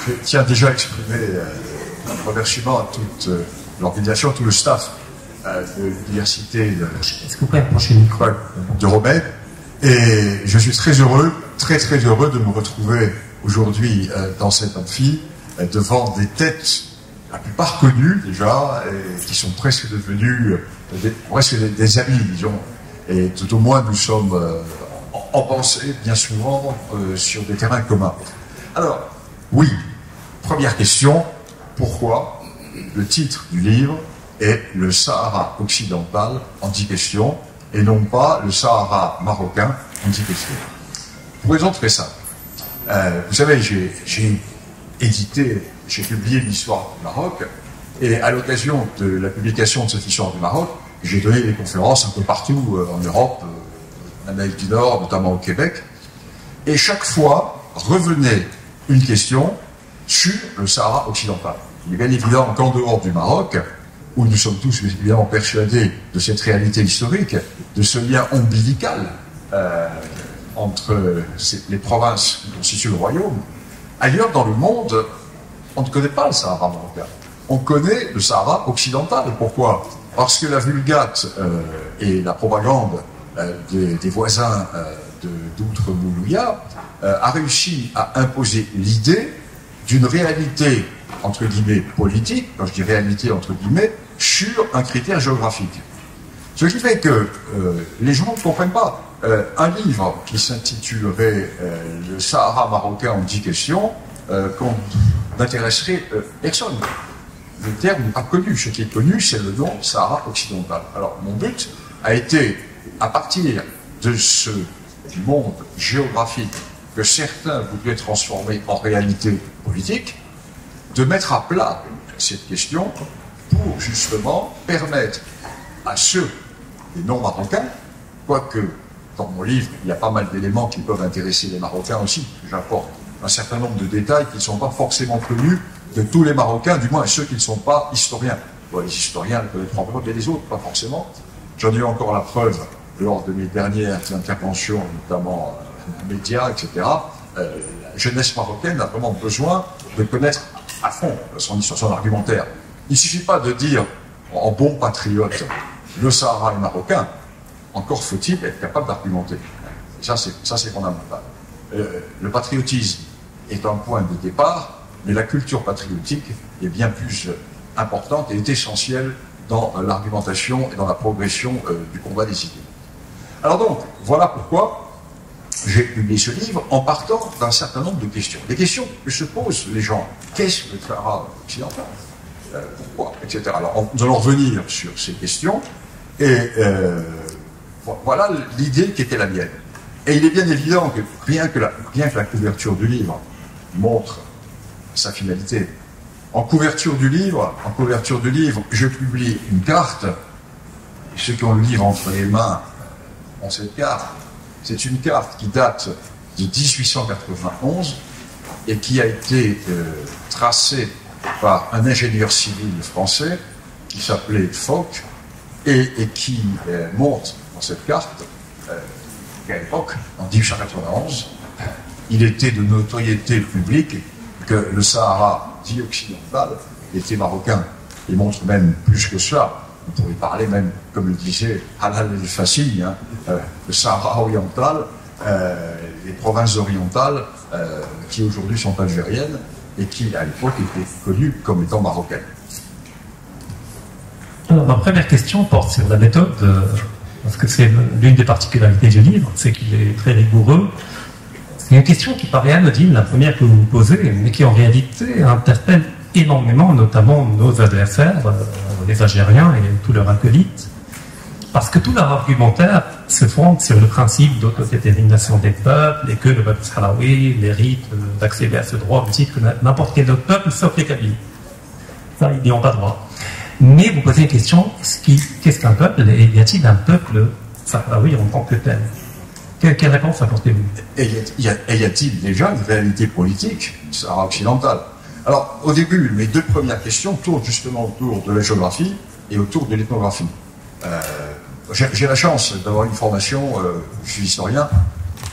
Je tiens déjà à exprimer un remerciement à toute l'organisation, tout le staff de l'université Est-ce que vous pouvez approcher le micro de Roubaix. Et je suis très heureux, très heureux de me retrouver aujourd'hui dans cet amphi devant des têtes la plupart connues déjà, et qui sont presque devenues des amis, disons. Et tout au moins, nous sommes en pensée, bien souvent, sur des terrains communs. Alors, oui, première question, pourquoi le titre du livre est « Le Sahara occidental en 10 questions » et non pas « Le Sahara marocain en 10 questions ». Pour raison très simple. Vous savez, j'ai publié l'histoire du Maroc, et à l'occasion de la publication de cette histoire du Maroc, j'ai donné des conférences un peu partout en Europe, en Amérique du Nord, notamment au Québec, et chaque fois revenait une question sur le Sahara occidental. Il est bien évident qu'en dehors du Maroc, où nous sommes tous évidemment persuadés de cette réalité historique, de ce lien ombilical entre les provinces qui constituent le royaume, ailleurs dans le monde, on ne connaît pas le Sahara marocain. On connaît le Sahara occidental. Pourquoi? Parce que la vulgate et la propagande des voisins d'Outre-Moulouya a réussi à imposer l'idée d'une réalité, entre guillemets, politique, quand je dis réalité, entre guillemets, sur un critère géographique. Ce qui fait que les gens ne comprennent pas. Un livre qui s'intitulerait Le Sahara marocain en 10 questions, qu'on n'intéresserait personne. Le terme n'est pas connu. Ce qui est connu, c'est le nom Sahara occidental. Alors, mon but a été, à partir du monde géographique que certains voudraient transformer en réalité politique, de mettre à plat cette question pour justement permettre à ceux, les non-marocains, quoique dans mon livre, il y a pas mal d'éléments qui peuvent intéresser les Marocains aussi, j'apporte un certain nombre de détails qui ne sont pas forcément connus de tous les Marocains, du moins ceux qui ne sont pas historiens. Bon, les historiens le connaîtront pas, mais les autres, pas forcément. J'en ai eu encore la preuve lors de mes dernières interventions, notamment médias, etc. La jeunesse marocaine a vraiment besoin de connaître à fond son histoire, son argumentaire. Il ne suffit pas de dire, en bon patriote, le Sahara est marocain, encore faut-il être capable d'argumenter. Ça, c'est fondamental. Le patriotisme est un point de départ, mais la culture patriotique est bien plus importante et est essentielle dans l'argumentation et dans la progression du combat des idées. Alors donc, voilà pourquoi j'ai publié ce livre en partant d'un certain nombre de questions. Des questions que se posent les gens. Qu'est-ce que le Sahara occidental? Pourquoi? Etc. Alors, nous allons revenir sur ces questions et voilà l'idée qui était la mienne. Et il est bien évident que rien que la couverture du livre montre sa finalité. En couverture du livre, je publie une carte. Et ceux qui ont le livre entre les mains ont cette carte. C'est une carte qui date de 1891 et qui a été tracée par un ingénieur civil français qui s'appelait Foch et qui montre dans cette carte qu'à l'époque, en 1891, il était de notoriété publique que le Sahara dit occidental était marocain. Il montre même plus que cela. On pourrait parler même, comme le disait Halal el-Fassi, le Sahara oriental, les provinces orientales qui aujourd'hui sont algériennes et qui à l'époque étaient connues comme étant marocaines. Alors, ma première question porte sur la méthode, parce que c'est l'une des particularités du livre, c'est qu'il est très rigoureux. C'est une question qui paraît anodine, la première que vous vous posez, mais qui en réalité interpelle énormément, notamment nos adversaires, les Algériens et tous leurs acolytes, parce que tout leur argumentaire se fonde sur le principe d'autodétermination des peuples et que le peuple sahraoui mérite d'accéder à ce droit au titre que n'importe quel autre peuple, sauf les Kabyles. Ça, ils n'y ont pas droit. Mais vous posez une question, qu'est-ce qu'un peuple et y a-t-il un peuple sahraoui en tant que tel? Quelle réponse apportez-vous? Et y a-t-il déjà une réalité politique du Sahara occidental? Alors, au début, mes deux premières questions tournent justement autour de la géographie et autour de l'ethnographie. J'ai la chance d'avoir une formation, je suis historien,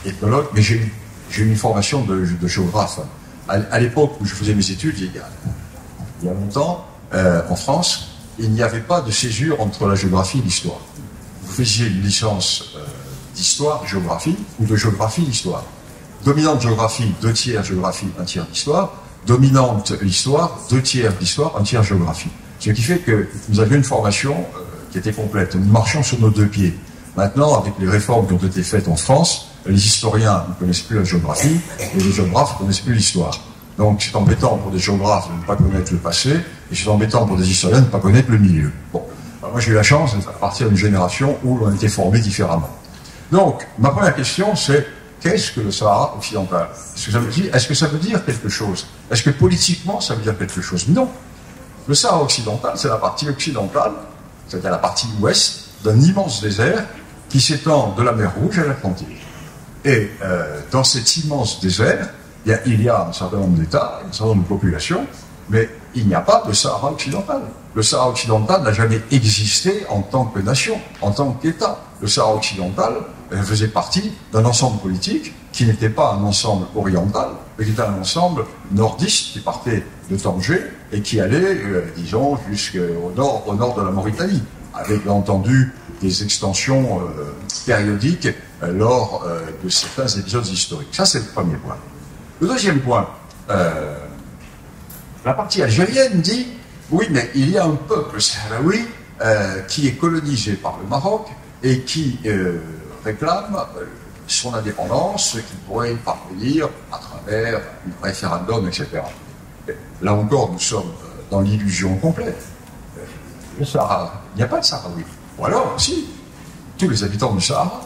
ethnologue, mais j'ai une formation de géographe. À l'époque où je faisais mes études, il y a longtemps, en France, il n'y avait pas de césure entre la géographie et l'histoire. Vous faisiez une licence d'histoire, géographie, ou de géographie, histoire. Dominante géographie, 2 tiers géographie, 1 tiers d'histoire. Dominante histoire, 2 tiers d'histoire, 1 tiers géographie. Ce qui fait que nous avions une formation qui était complète. Nous marchions sur nos 2 pieds. Maintenant, avec les réformes qui ont été faites en France, les historiens ne connaissent plus la géographie et les géographes ne connaissent plus l'histoire. Donc c'est embêtant pour des géographes de ne pas connaître le passé et c'est embêtant pour des historiens de ne pas connaître le milieu. Bon, alors moi j'ai eu la chance d'être à partir d'une génération où l'on a été formé différemment. Donc, ma première question c'est qu'est-ce que le Sahara occidental? Est-ce que ça veut dire quelque chose? Est-ce que politiquement ça veut dire quelque chose? Non. Le Sahara occidental, c'est la partie occidentale, c'est-à-dire la partie ouest d'un immense désert qui s'étend de la mer Rouge à l'Atlantique. Et dans cet immense désert, il y a un certain nombre d'États, un certain nombre de populations, mais il n'y a pas de Sahara occidental. Le Sahara occidental n'a jamais existé en tant que nation, en tant qu'État. Le Sahara occidental faisait partie d'un ensemble politique qui n'était pas un ensemble oriental, mais qui était un ensemble nordiste qui partait de Tanger et qui allait, disons, jusqu'au nord de la Mauritanie, avec bien entendu des extensions périodiques lors de certains épisodes historiques. Ça, c'est le premier point. Le deuxième point, la partie algérienne dit oui, mais il y a un peuple sahraoui qui est colonisé par le Maroc et qui réclame son indépendance, ce qui pourrait parvenir à travers un référendum, etc. Et là encore, nous sommes dans l'illusion complète. Le Sahara, il n'y a pas de Sahraoui. Ou alors, si, tous les habitants du Sahara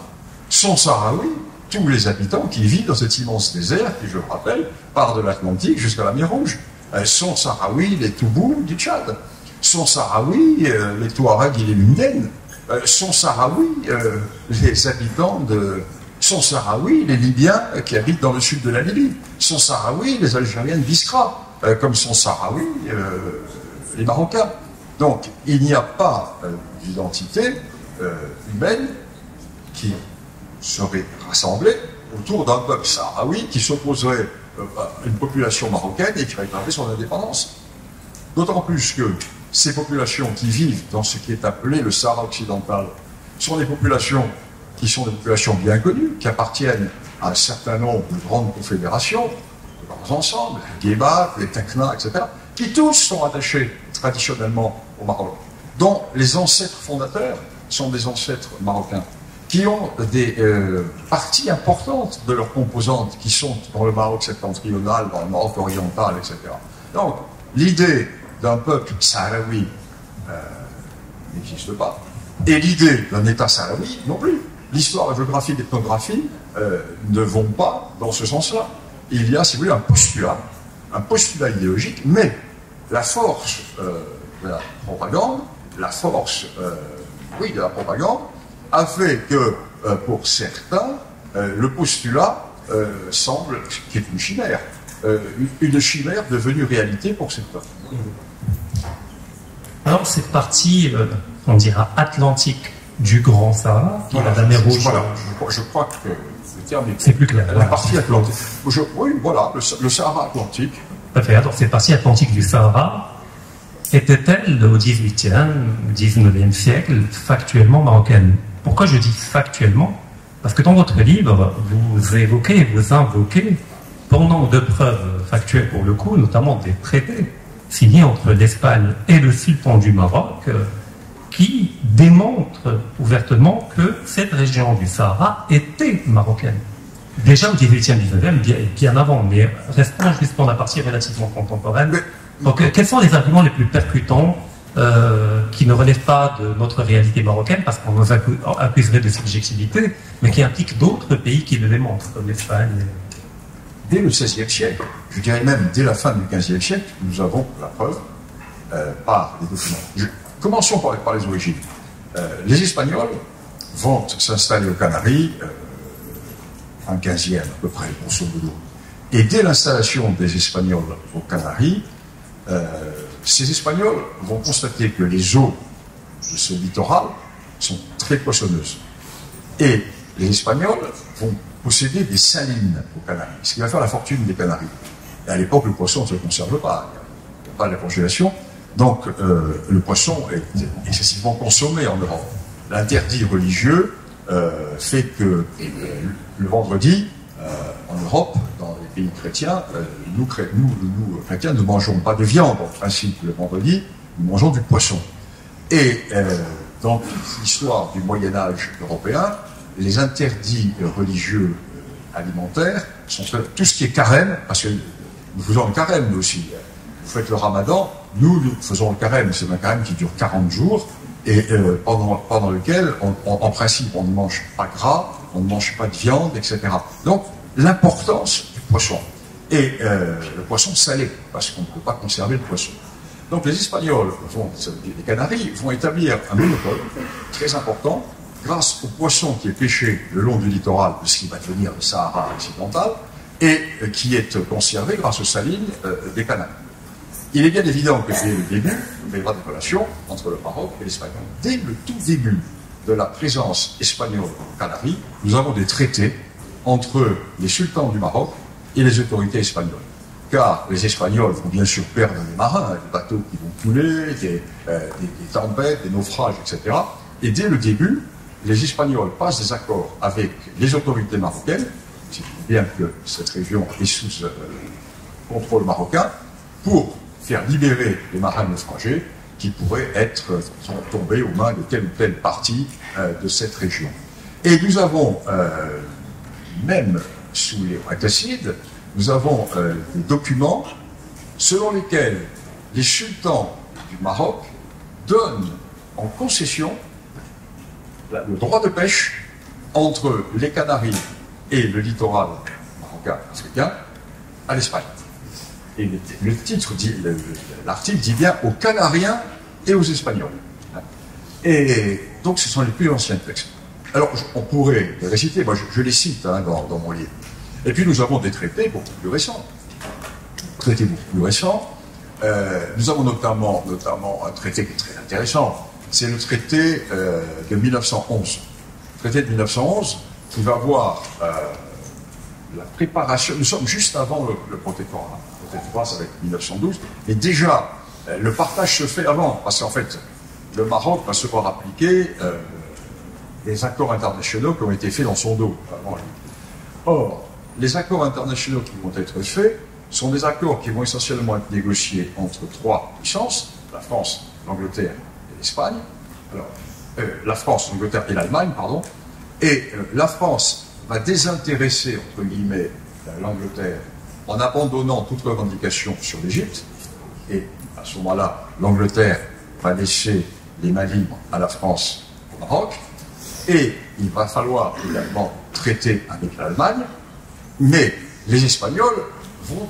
sont Sahraouis, tous les habitants qui vivent dans cet immense désert, qui, je le rappelle, part de l'Atlantique jusqu'à la mer Rouge. Sont Sahraouis les Toubous du Tchad. Sont Sahraouis les Touaregs et les Lumden. Sont Sahraouis les habitants de... Sont Sahraouis les Libyens qui habitent dans le sud de la Libye. Sont Sahraouis les Algériens de Biskra. Comme sont Sahraouis les Marocains. Donc, il n'y a pas d'identité humaine qui serait rassemblée autour d'un peuple sahraoui qui s'opposerait à une population marocaine et qui réclamerait son indépendance. D'autant plus que ces populations qui vivent dans ce qui est appelé le Sahara occidental sont des populations qui sont des populations bien connues, qui appartiennent à un certain nombre de grandes confédérations, de grands ensembles, les Guébat, les Tekna, etc., qui tous sont attachés traditionnellement au Maroc, dont les ancêtres fondateurs sont des ancêtres marocains, qui ont des parties importantes de leurs composantes qui sont dans le Maroc septentrional, dans le Maroc oriental, etc. Donc, l'idée d'un peuple sahraoui n'existe pas, et l'idée d'un État sahraoui non plus. L'histoire, la géographie, l'ethnographie ne vont pas dans ce sens-là. Il y a, si vous voulez, un postulat idéologique, mais la force de la propagande, de la propagande, a fait que, pour certains, le postulat semble qu'il est une chimère devenue réalité pour certains. Alors, cette partie, on dira, atlantique du Grand Sahara, qui voilà, est la mer Rouge. Voilà, je crois que le terme c'est plus clair. La partie atlantique. Oui, voilà, le Sahara atlantique. Tout à fait. Alors, cette partie atlantique du Sahara, était-elle au XVIIIe, XIXe siècle factuellement marocaine? Pourquoi je dis factuellement? Parce que dans votre livre, vous évoquez, vous invoquez, bon nombre de preuves factuelles pour le coup, notamment des traités signés entre l'Espagne et le sultan du Maroc, qui démontrent ouvertement que cette région du Sahara était marocaine. Déjà au XVIIIe, XIXe, bien avant, mais restons juste dans la partie relativement contemporaine. Donc, quels sont les arguments les plus percutants qui ne relèvent pas de notre réalité marocaine, parce qu'on nous accuserait de subjectivité, mais qui impliquent d'autres pays qui le démontrent, comme l'Espagne? Dès le XVIe siècle, je dirais même dès la fin du XVe siècle, nous avons la preuve par les documents. Commençons par les origines. Les Espagnols vont s'installer aux Canaries, en 15e à peu près, grosso modo. Et dès l'installation des Espagnols aux Canaries, ces Espagnols vont constater que les eaux de ce littoral sont très poissonneuses. Et les Espagnols vont posséder des salines aux Canaries, ce qui va faire la fortune des Canaries. Et à l'époque, le poisson ne se conserve pas. Il n'y a pas de la congélation. Donc, le poisson est excessivement consommé en Europe. L'interdit religieux fait que le vendredi, en Europe, dans les pays chrétiens, nous, chrétiens, ne mangeons pas de viande. En principe, le vendredi, nous mangeons du poisson. Et dans toute l'histoire du Moyen-Âge européen, les interdits religieux alimentaires sont tout ce qui est carême, parce que nous faisons le carême, nous aussi. Vous faites le ramadan, nous faisons le carême. C'est un carême qui dure 40 jours, et pendant lequel, en principe, on ne mange pas gras, on ne mange pas de viande, etc. Donc, l'importance du poisson. Et le poisson salé, parce qu'on ne peut pas conserver le poisson. Donc les Espagnols, les Canaries, vont établir un monopole très important grâce au poisson qui est pêché le long du littoral de ce qui va devenir le Sahara occidental et qui est conservé grâce aux salines des Canaries. Il est bien évident que dès le début, il y aura des relations entre le Maroc et l'Espagne. Dès le tout début de la présence espagnole aux Canaries, nous avons des traités entre les sultans du Maroc et les autorités espagnoles. Car les Espagnols vont bien sûr perdre des marins, des bateaux qui vont couler, des tempêtes, des naufrages, etc. Et dès le début, les Espagnols passent des accords avec les autorités marocaines, c'est bien que cette région est sous contrôle marocain, pour faire libérer les marins naufragés qui pourraient être tombés aux mains de telle ou telle partie de cette région. Et nous avons, même sous les Ractacides, nous avons des documents selon lesquels les sultans du Maroc donnent en concession le droit de pêche entre les Canaries et le littoral marocain africain à l'Espagne. Et le titre dit, l'article dit bien aux Canariens et aux Espagnols. Et donc ce sont les plus anciens textes. Alors on pourrait les réciter, moi je les cite dans mon livre. Et puis nous avons des traités beaucoup plus récents. Traités beaucoup plus récents. Nous avons notamment un traité qui est très intéressant. C'est le traité de 1911. Le traité de 1911 qui va voir la préparation. Nous sommes juste avant le protectorat. Le protectorat, ça va être 1912. Et déjà, le partage se fait avant. Parce qu'en fait, le Maroc va se voir appliquer les accords internationaux qui ont été faits dans son dos avant lui. Or, les accords internationaux qui vont être faits sont des accords qui vont essentiellement être négociés entre trois puissances, la France, l'Angleterre et l'Espagne. Alors, la France, l'Angleterre et l'Allemagne, pardon. Et la France va désintéresser, entre guillemets, l'Angleterre en abandonnant toute revendication sur l'Égypte. Et à ce moment-là, l'Angleterre va laisser les mains libres à la France, au Maroc. Et il va falloir également traiter avec l'Allemagne. Mais les Espagnols vont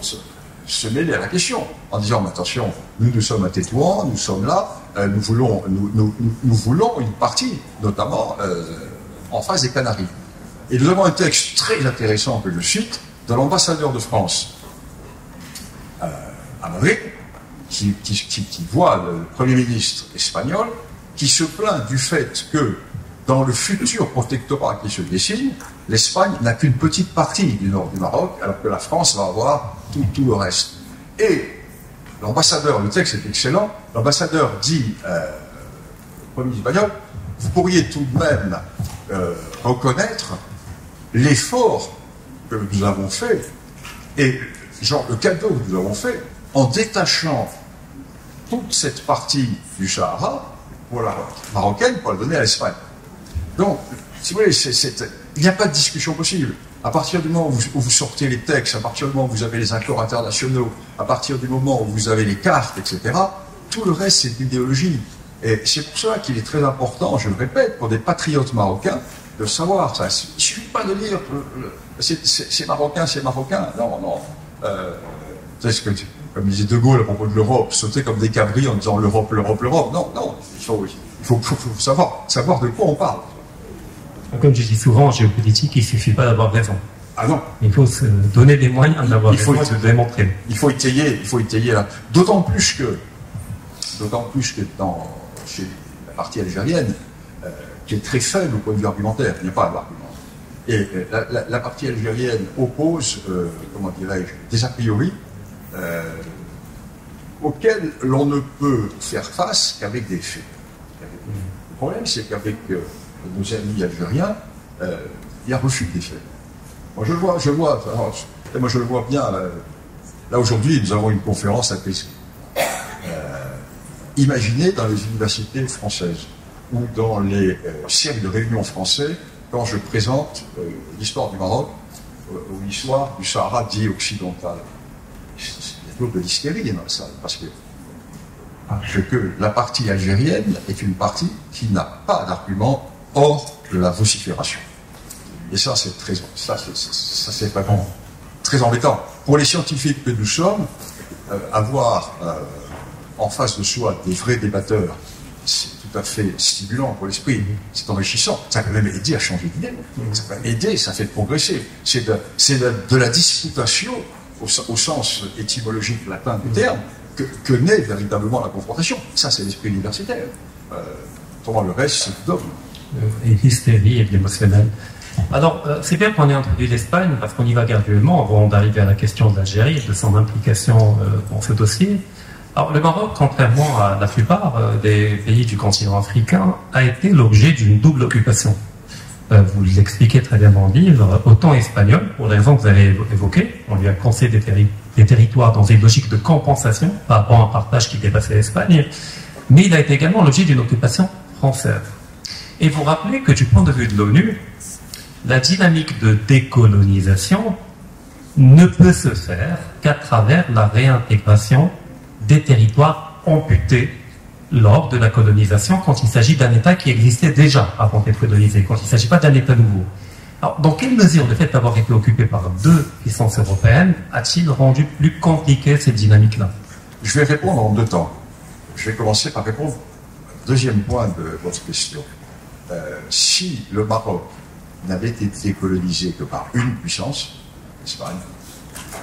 se mêler à la question en disant mais attention, nous sommes à Tétouan, nous sommes là, nous voulons une partie, notamment en face des Canaries. Et nous avons un texte très intéressant que je cite de l'ambassadeur de France à Madrid, qui voit le Premier ministre espagnol, qui se plaint du fait que dans le futur protectorat qui se dessine, l'Espagne n'a qu'une petite partie du nord du Maroc, alors que la France va avoir tout le reste. Et l'ambassadeur, le texte est excellent, l'ambassadeur dit au Premier ministre espagnol, vous pourriez tout de même reconnaître l'effort que nous avons fait, et genre le cadeau que nous avons fait, en détachant toute cette partie du Sahara pour la marocaine pour la donner à l'Espagne. Donc, si vous voulez, il n'y a pas de discussion possible. À partir du moment où vous sortez les textes, à partir du moment où vous avez les accords internationaux, à partir du moment où vous avez les cartes, etc., tout le reste, c'est de l'idéologie. Et c'est pour cela qu'il est très important, je le répète, pour des patriotes marocains, de savoir ça. Il ne suffit pas de dire c'est marocain, c'est marocain. Non, non. Comme disait De Gaulle à propos de l'Europe, sauter comme des cabris en disant l'Europe, l'Europe, l'Europe. Non, non. Il faut savoir de quoi on parle. Comme je dis souvent, en géopolitique, il ne suffit pas d'avoir raison. Ah non. Il faut se donner les moyens d'avoir raison et de le démontrer. Il faut étayer là. D'autant plus que chez la partie algérienne, qui est très faible au point de vue argumentaire, il n'y a pas d'argument. Et la partie algérienne oppose, comment dirais-je, des a priori auxquels l'on ne peut faire face qu'avec des faits. Le problème, c'est qu'avec nos amis algériens, il y a refus des faits. Moi, je le vois bien. Là, aujourd'hui, nous avons une conférence à Pesquet. Imaginez dans les universités françaises ou dans les cercles de réunion français, quand je présente l'histoire du Maroc ou l'histoire du Sahara dit occidental. Il y a toujours de l'hystérie dans la salle, parce que la partie algérienne est une partie qui n'a pas d'argument hors de la vocifération. Et ça, c'est vraiment très embêtant. Pour les scientifiques que nous sommes, avoir en face de soi des vrais débatteurs, c'est tout à fait stimulant pour l'esprit, c'est enrichissant. Ça peut même aider à changer d'idée. Ça peut aider, ça fait progresser. C'est de la disputation, au sens étymologique latin du terme, que naît véritablement la confrontation. Ça, c'est l'esprit universitaire. Autrement, le reste, c'est d'homme. Et l'hystérie et l'émotionnel. Alors, c'est bien qu'on ait introduit l'Espagne, parce qu'on y va graduellement avant d'arriver à la question de l'Algérie et de son implication dans ce dossier. Alors, le Maroc, contrairement à la plupart des pays du continent africain, a été l'objet d'une double occupation. Vous l'expliquez très bien dans le livre, autant espagnol, pour les raisons que vous avez évoquées, on lui a concédé des territoires dans une logique de compensation par rapport à un partage qui dépassait l'Espagne, mais il a été également l'objet d'une occupation française. Et vous rappelez que du point de vue de l'ONU, la dynamique de décolonisation ne peut se faire qu'à travers la réintégration des territoires amputés lors de la colonisation, quand il s'agit d'un État qui existait déjà avant d'être colonisé, quand il ne s'agit pas d'un État nouveau. Alors, dans quelle mesure le fait d'avoir été occupé par deux puissances européennes a-t-il rendu plus compliqué cette dynamique-là? Je vais répondre en deux temps. Je vais commencer par répondre au deuxième point de votre question. Si le Maroc n'avait été colonisé que par une puissance, l'Espagne,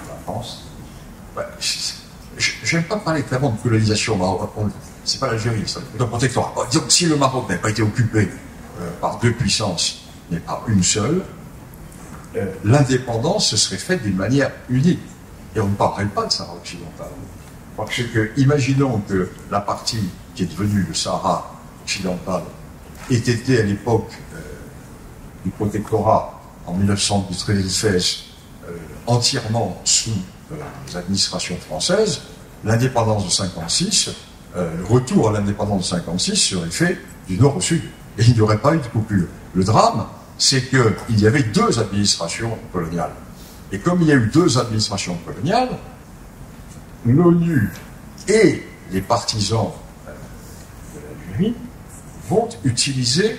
la France, je n'aime pas parler clairement de colonisation marocaine. C'est pas l'Algérie, c'est un protectorat. Donc, si le Maroc n'avait pas été occupé par deux puissances, mais par une seule, l'indépendance se serait faite d'une manière unique. Et on ne parlerait pas de Sahara occidental. Parce que, imaginons que la partie qui est devenue le Sahara occidental ait été à l'époque du protectorat en 1913 entièrement sous les administrations françaises, l'indépendance de 1956, le retour à l'indépendance de 1956 serait fait du nord au sud. Et il n'y aurait pas eu de coupure. Le drame, c'est qu'il y avait deux administrations coloniales. Et comme il y a eu deux administrations coloniales, l'ONU et les partisans de l'Algérie vont utiliser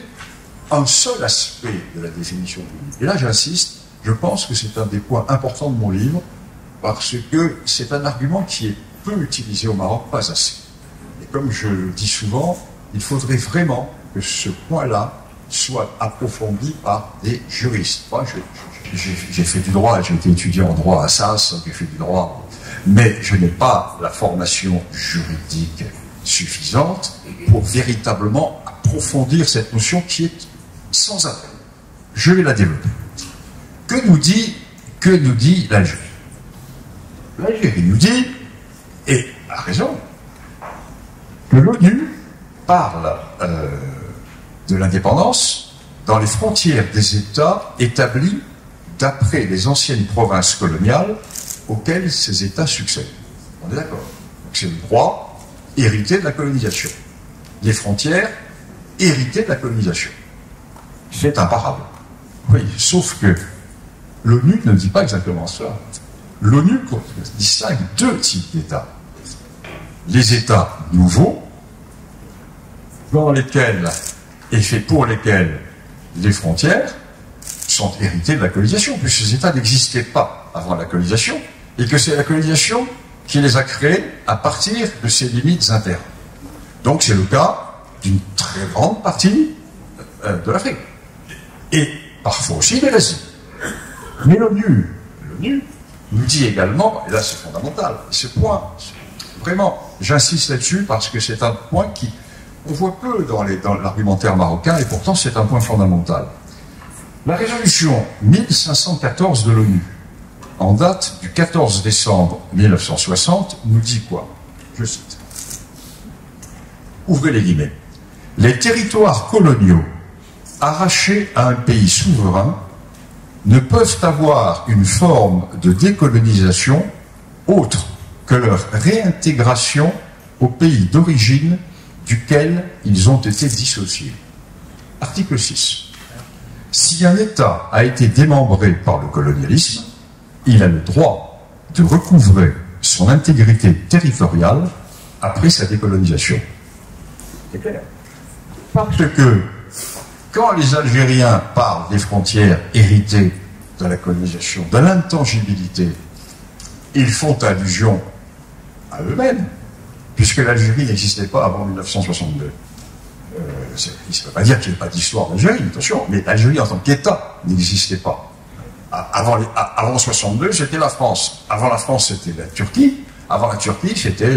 un seul aspect de la définition de l'ONU. Et là, j'insiste, je pense que c'est un des points importants de mon livre, parce que c'est un argument qui est peu utilisé au Maroc, pas assez. Et comme je le dis souvent, il faudrait vraiment que ce point-là soit approfondi par des juristes. Moi, j'ai fait du droit, j'ai été étudiant en droit à Assas, j'ai fait du droit, mais je n'ai pas la formation juridique suffisante pour véritablement approfondir cette notion qui est sans appel. Je vais la développer. Que nous dit l'Algérie? L'Algérie nous dit, et a raison, que l'ONU parle de l'indépendance dans les frontières des États établis d'après les anciennes provinces coloniales auxquelles ces États succèdent. On est d'accord? C'est le droit hérité de la colonisation. Les frontières héritées de la colonisation. C'est imparable. Oui, sauf que l'ONU ne dit pas exactement cela. L'ONU distingue deux types d'États. Les États nouveaux, dans lesquels et pour lesquels les frontières sont héritées de la colonisation, puisque ces États n'existaient pas avant la colonisation, et que c'est la colonisation qui les a créés à partir de ces limites internes. Donc c'est le cas d'une très grande partie de l'Afrique. Et parfois aussi de l'Asie. Mais l'ONU nous dit également, et là c'est fondamental, ce point, vraiment, j'insiste là-dessus parce que c'est un point qui, on voit peu dans l'argumentaire marocain, et pourtant c'est un point fondamental. La résolution 1514 de l'ONU en date du 14 décembre 1960, nous dit quoi? Je cite. Ouvrez les guillemets. Les territoires coloniaux arrachés à un pays souverain ne peuvent avoir une forme de décolonisation autre que leur réintégration au pays d'origine duquel ils ont été dissociés. Article 6. Si un État a été démembré par le colonialisme, il a le droit de recouvrer son intégrité territoriale après sa décolonisation. C'est clair. Parce que quand les Algériens parlent des frontières héritées de la colonisation, de l'intangibilité, ils font allusion à eux-mêmes, puisque l'Algérie n'existait pas avant 1962. Ça ne veut pas dire qu'il n'y ait pas d'histoire d'Algérie, attention, mais l'Algérie en tant qu'État n'existait pas. Avant 62, c'était la France. Avant la France, c'était la Turquie. Avant la Turquie, c'était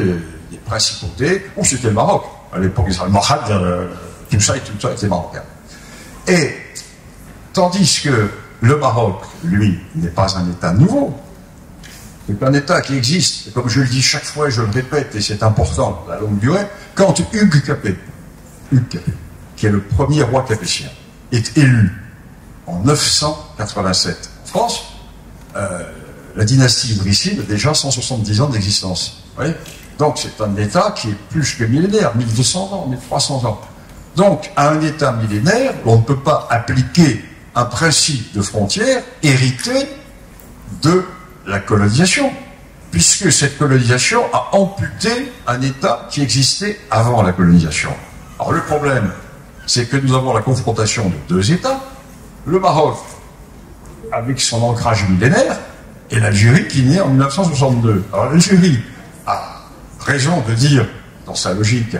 les principautés, ou c'était le Maroc. À l'époque, les Almohades, tout ça était marocain. Et tandis que le Maroc, lui, n'est pas un État nouveau. C'est un État qui existe. Et comme je le dis chaque fois, je le répète, et c'est important à la longue durée, quand Hugues Capet, qui est le premier roi capétien, est élu en 987 en France, la dynastie idrisside a déjà 170 ans d'existence. Donc c'est un État qui est plus que millénaire, 1200 ans, 1300 ans. Donc à un État millénaire, on ne peut pas appliquer un principe de frontière hérité de la colonisation, puisque cette colonisation a amputé un État qui existait avant la colonisation. Alors le problème, c'est que nous avons la confrontation de deux États, le Maroc avec son ancrage millénaire et l'Algérie qui naît en 1962. Alors l'Algérie a raison de dire, dans sa logique,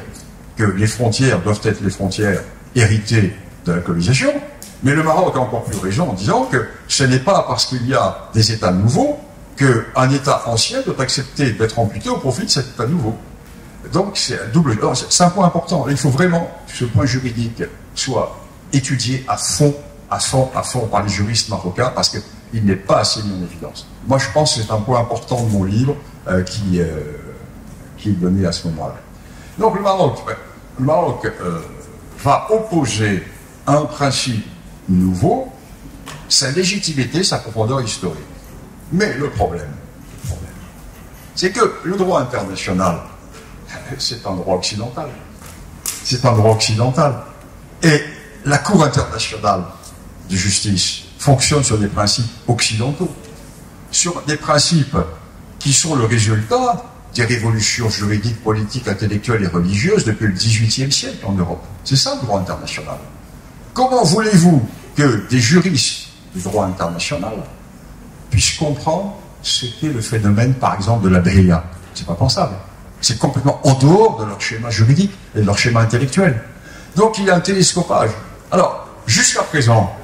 que les frontières doivent être les frontières héritées de la colonisation, mais le Maroc a encore plus raison en disant que ce n'est pas parce qu'il y a des États nouveaux qu'un État ancien doit accepter d'être amputé au profit de cet État nouveau. Donc c'est un double. C'est un point important. Il faut vraiment que ce point juridique soit étudié à fond par les juristes marocains parce qu'il n'est pas assez mis en évidence. Moi, je pense que c'est un point important de mon livre qui est donné à ce moment-là. Donc le Maroc va opposer un principe nouveau, sa légitimité, sa profondeur historique. Mais le problème, c'est que le droit international, c'est un droit occidental. C'est un droit occidental. Et la Cour internationale de justice fonctionne sur des principes occidentaux, sur des principes qui sont le résultat des révolutions juridiques, politiques, intellectuelles et religieuses depuis le XVIIIe siècle en Europe. C'est ça le droit international. Comment voulez-vous que des juristes du droit international puissent comprendre ce qu'est le phénomène, par exemple, de la Beria? C'est pas pensable. C'est complètement en dehors de leur schéma juridique et de leur schéma intellectuel. Donc il y a un télescopage. Alors, jusqu'à présent,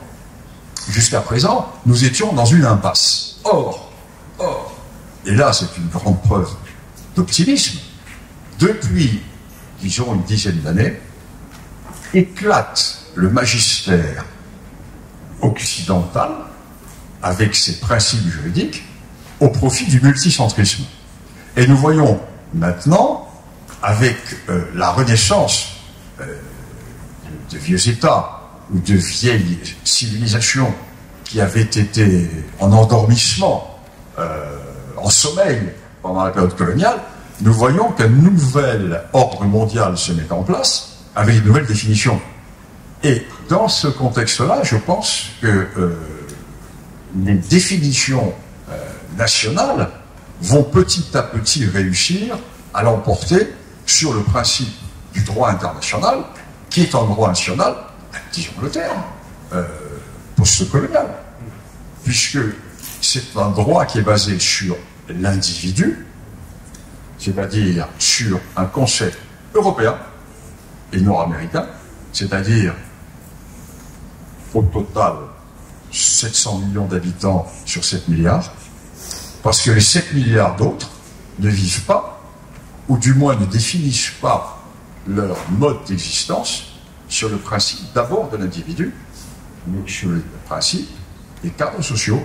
nous étions dans une impasse. Or, et là c'est une grande preuve d'optimisme, depuis, disons, une dizaine d'années, éclate le magistère occidental avec ses principes juridiques au profit du multicentrisme. Et nous voyons maintenant, avec la renaissance de vieux États ou de vieilles civilisations qui avaient été en endormissement, en sommeil pendant la période coloniale, nous voyons qu'un nouvel ordre mondial se met en place avec de nouvelles définitions. Et dans ce contexte-là, je pense que les définitions nationales vont petit à petit réussir à l'emporter sur le principe du droit international, qui est un droit national, disons le terme, post-colonial, puisque c'est un droit qui est basé sur l'individu, c'est-à-dire sur un concept européen et nord-américain, c'est-à-dire au total 700 millions d'habitants sur 7 milliards, parce que les 7 milliards d'autres ne vivent pas, ou du moins ne définissent pas leur mode d'existence sur le principe d'abord de l'individu, mais sur le principe des cadres sociaux,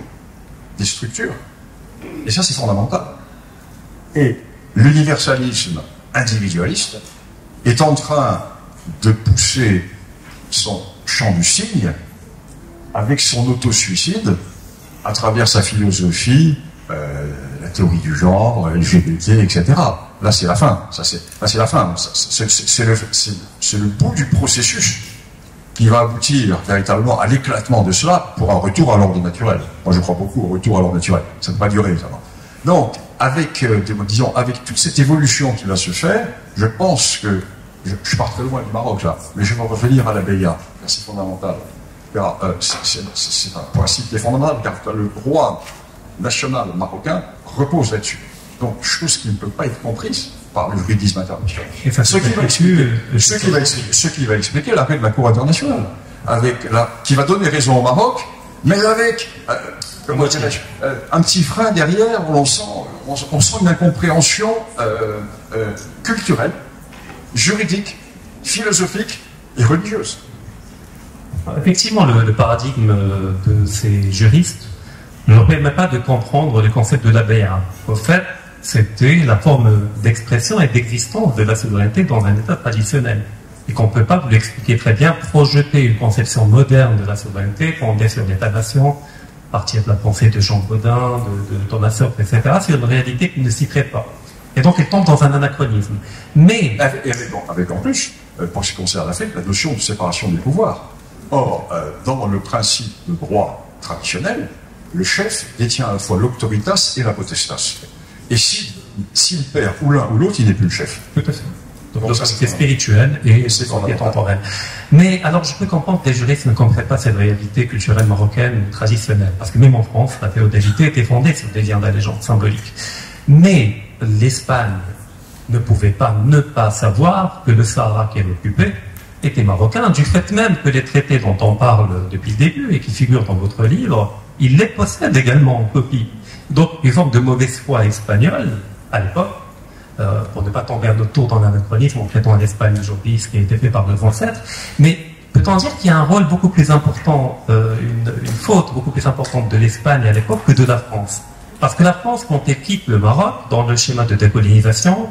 des structures Et ça, c'est fondamental. Et l'universalisme individualiste est en train de pousser son champ du cygne avec son auto-suicide à travers sa philosophie, la théorie du genre, LGBT, etc. Là, c'est la fin. C'est la fin. C'est le bout du processus qui va aboutir véritablement à l'éclatement de cela pour un retour à l'ordre naturel. Moi, je crois beaucoup au retour à l'ordre naturel. Ça ne va pas durer, ça. Donc, avec toute cette évolution qui va se faire, je pense que, je pars très loin du Maroc, là, mais je vais revenir à la Beya. C'est fondamental. Car c'est un principe qui est fondamental, car le droit national marocain repose là-dessus. Donc, chose qui ne peut pas être comprise par le juridisme international. Ce qui va expliquer l'arrêt de la Cour internationale, qui va donner raison au Maroc, mais avec un petit frein derrière où on sent une incompréhension culturelle, juridique, philosophique et religieuse. Effectivement, le paradigme de ces juristes ne leur permet pas de comprendre le concept de la Beya. Au fait, c'était la forme d'expression et d'existence de la souveraineté dans un État traditionnel. Et qu'on ne peut pas, vous l'expliquer très bien, projeter une conception moderne de la souveraineté, fondée sur l'État-nation, à partir de la pensée de Jean Bodin, de Thomas Hobbes, etc., sur une réalité qui ne s'y prête pas. Et donc, elle tombe dans un anachronisme. Mais... Avec en plus, pour ce qui concerne l'Afrique, la notion de séparation des pouvoirs. Or, dans le principe de droit traditionnel, le chef détient à la fois l'auctoritas et la potestas. Et s'il perd ou l'un ou l'autre, il n'est plus le chef. Tout à fait. Donc c'est spirituel et c'est temporel. Mais alors, je peux comprendre que les juristes ne comprennent pas cette réalité culturelle marocaine ou traditionnelle. Parce que même en France, la féodalité était fondée sur des liens d'allégeance symboliques. Mais l'Espagne ne pouvait pas ne pas savoir que le Sahara qu'elle occupait était marocain, du fait même que les traités dont on parle depuis le début et qui figurent dans votre livre, ils les possèdent également en copie. Donc, une forme de mauvaise foi espagnole, à l'époque, pour ne pas tomber à notre tour dans l'anachronisme en traitant l'Espagne aujourd'hui, ce qui a été fait par nos ancêtres, mais peut-on dire qu'il y a un rôle beaucoup plus important, une faute beaucoup plus importante de l'Espagne à l'époque que de la France? Parce que la France, quand elle quitte le Maroc, dans le schéma de décolonisation,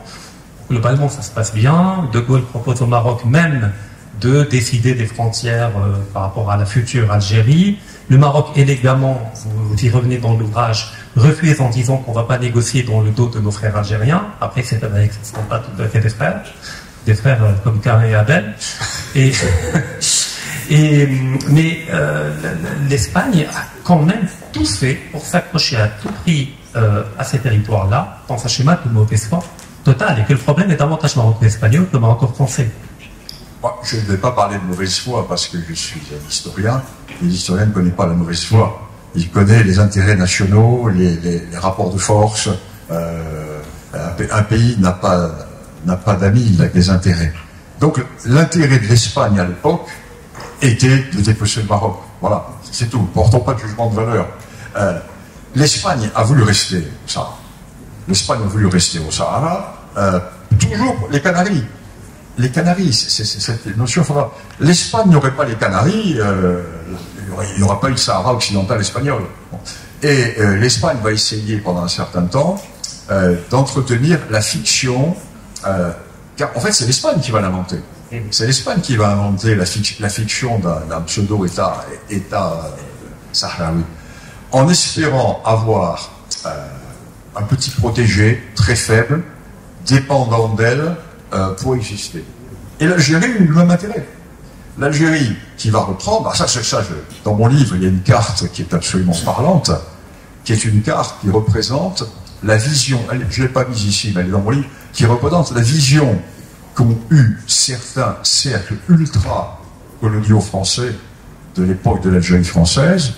globalement, ça se passe bien. De Gaulle propose au Maroc même de décider des frontières par rapport à la future Algérie. Le Maroc, élégamment, vous y revenez dans l'ouvrage, refuse en disant qu'on ne va pas négocier dans le dos de nos frères algériens. Après, c'est avec, ce ne sont pas tout à fait des frères comme Cain et Abel. Mais l'Espagne a quand même tout fait pour s'accrocher à tout prix à ces territoires-là, dans un schéma de mauvaise foi totale, et que le problème est davantage marocain-espagnol que marocain-français. Je ne vais pas parler de mauvaise foi parce que je suis un historien. L'historien ne connaît pas la mauvaise foi. Il connaît les intérêts nationaux, les rapports de force. Un pays n'a pas d'amis, il a des intérêts. Donc l'intérêt de l'Espagne à l'époque était de dépecer le Maroc. Voilà, c'est tout. Portons pas de jugement de valeur. L'Espagne a voulu rester au Sahara. L'Espagne a voulu rester au Sahara. Toujours les Canaries. Les Canaries, c'est cette notion fondamentale. L'Espagne n'aurait pas les Canaries, il n'y aura pas eu le Sahara occidental espagnol. Et l'Espagne va essayer pendant un certain temps d'entretenir la fiction, car en fait c'est l'Espagne qui va l'inventer. C'est l'Espagne qui va inventer la fiction d'un pseudo-État sahraoui, en espérant avoir un petit protégé très faible, dépendant d'elle, pour exister. Et l'Algérie a eu le même intérêt. L'Algérie qui va reprendre, dans mon livre, il y a une carte qui est absolument parlante, qui est une carte qui représente la vision, je ne l'ai pas mise ici, mais elle est dans mon livre, qui représente la vision qu'ont eu certains cercles ultra-coloniaux français de l'époque de l'Algérie française,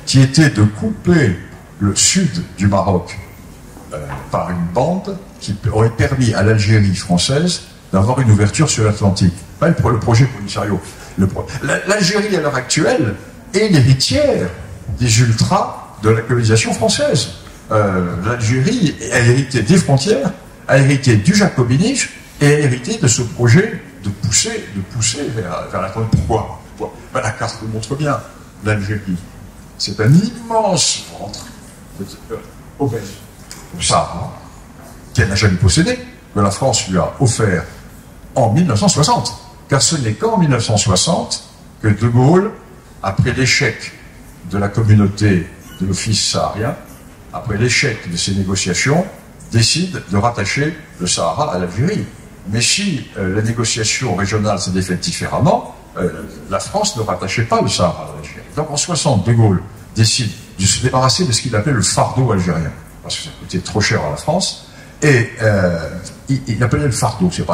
qui était de couper le sud du Maroc par une bande qui aurait permis à l'Algérie française d'avoir une ouverture sur l'Atlantique. Pas le projet Polisario. L'Algérie, à l'heure actuelle, est l'héritière des ultras de la colonisation française. L'Algérie a hérité des frontières, a hérité du jacobinisme et a hérité de ce projet de pousser vers l'Atlantique. Pourquoi La carte le montre bien. L'Algérie, c'est un immense ventre. obèse au Sahara, qu'elle n'a jamais possédé, que la France lui a offert en 1960. Car ce n'est qu'en 1960 que De Gaulle, après l'échec de la communauté de l'office saharien, après l'échec de ces négociations, décide de rattacher le Sahara à l'Algérie. Mais si la négociation régionale s'était faite différemment, la France ne rattachait pas le Sahara à l'Algérie. Donc en 60, De Gaulle décide de se débarrasser de ce qu'il appelait le fardeau algérien, parce que ça coûtait trop cher à la France, et il appelait le fardeau, c'est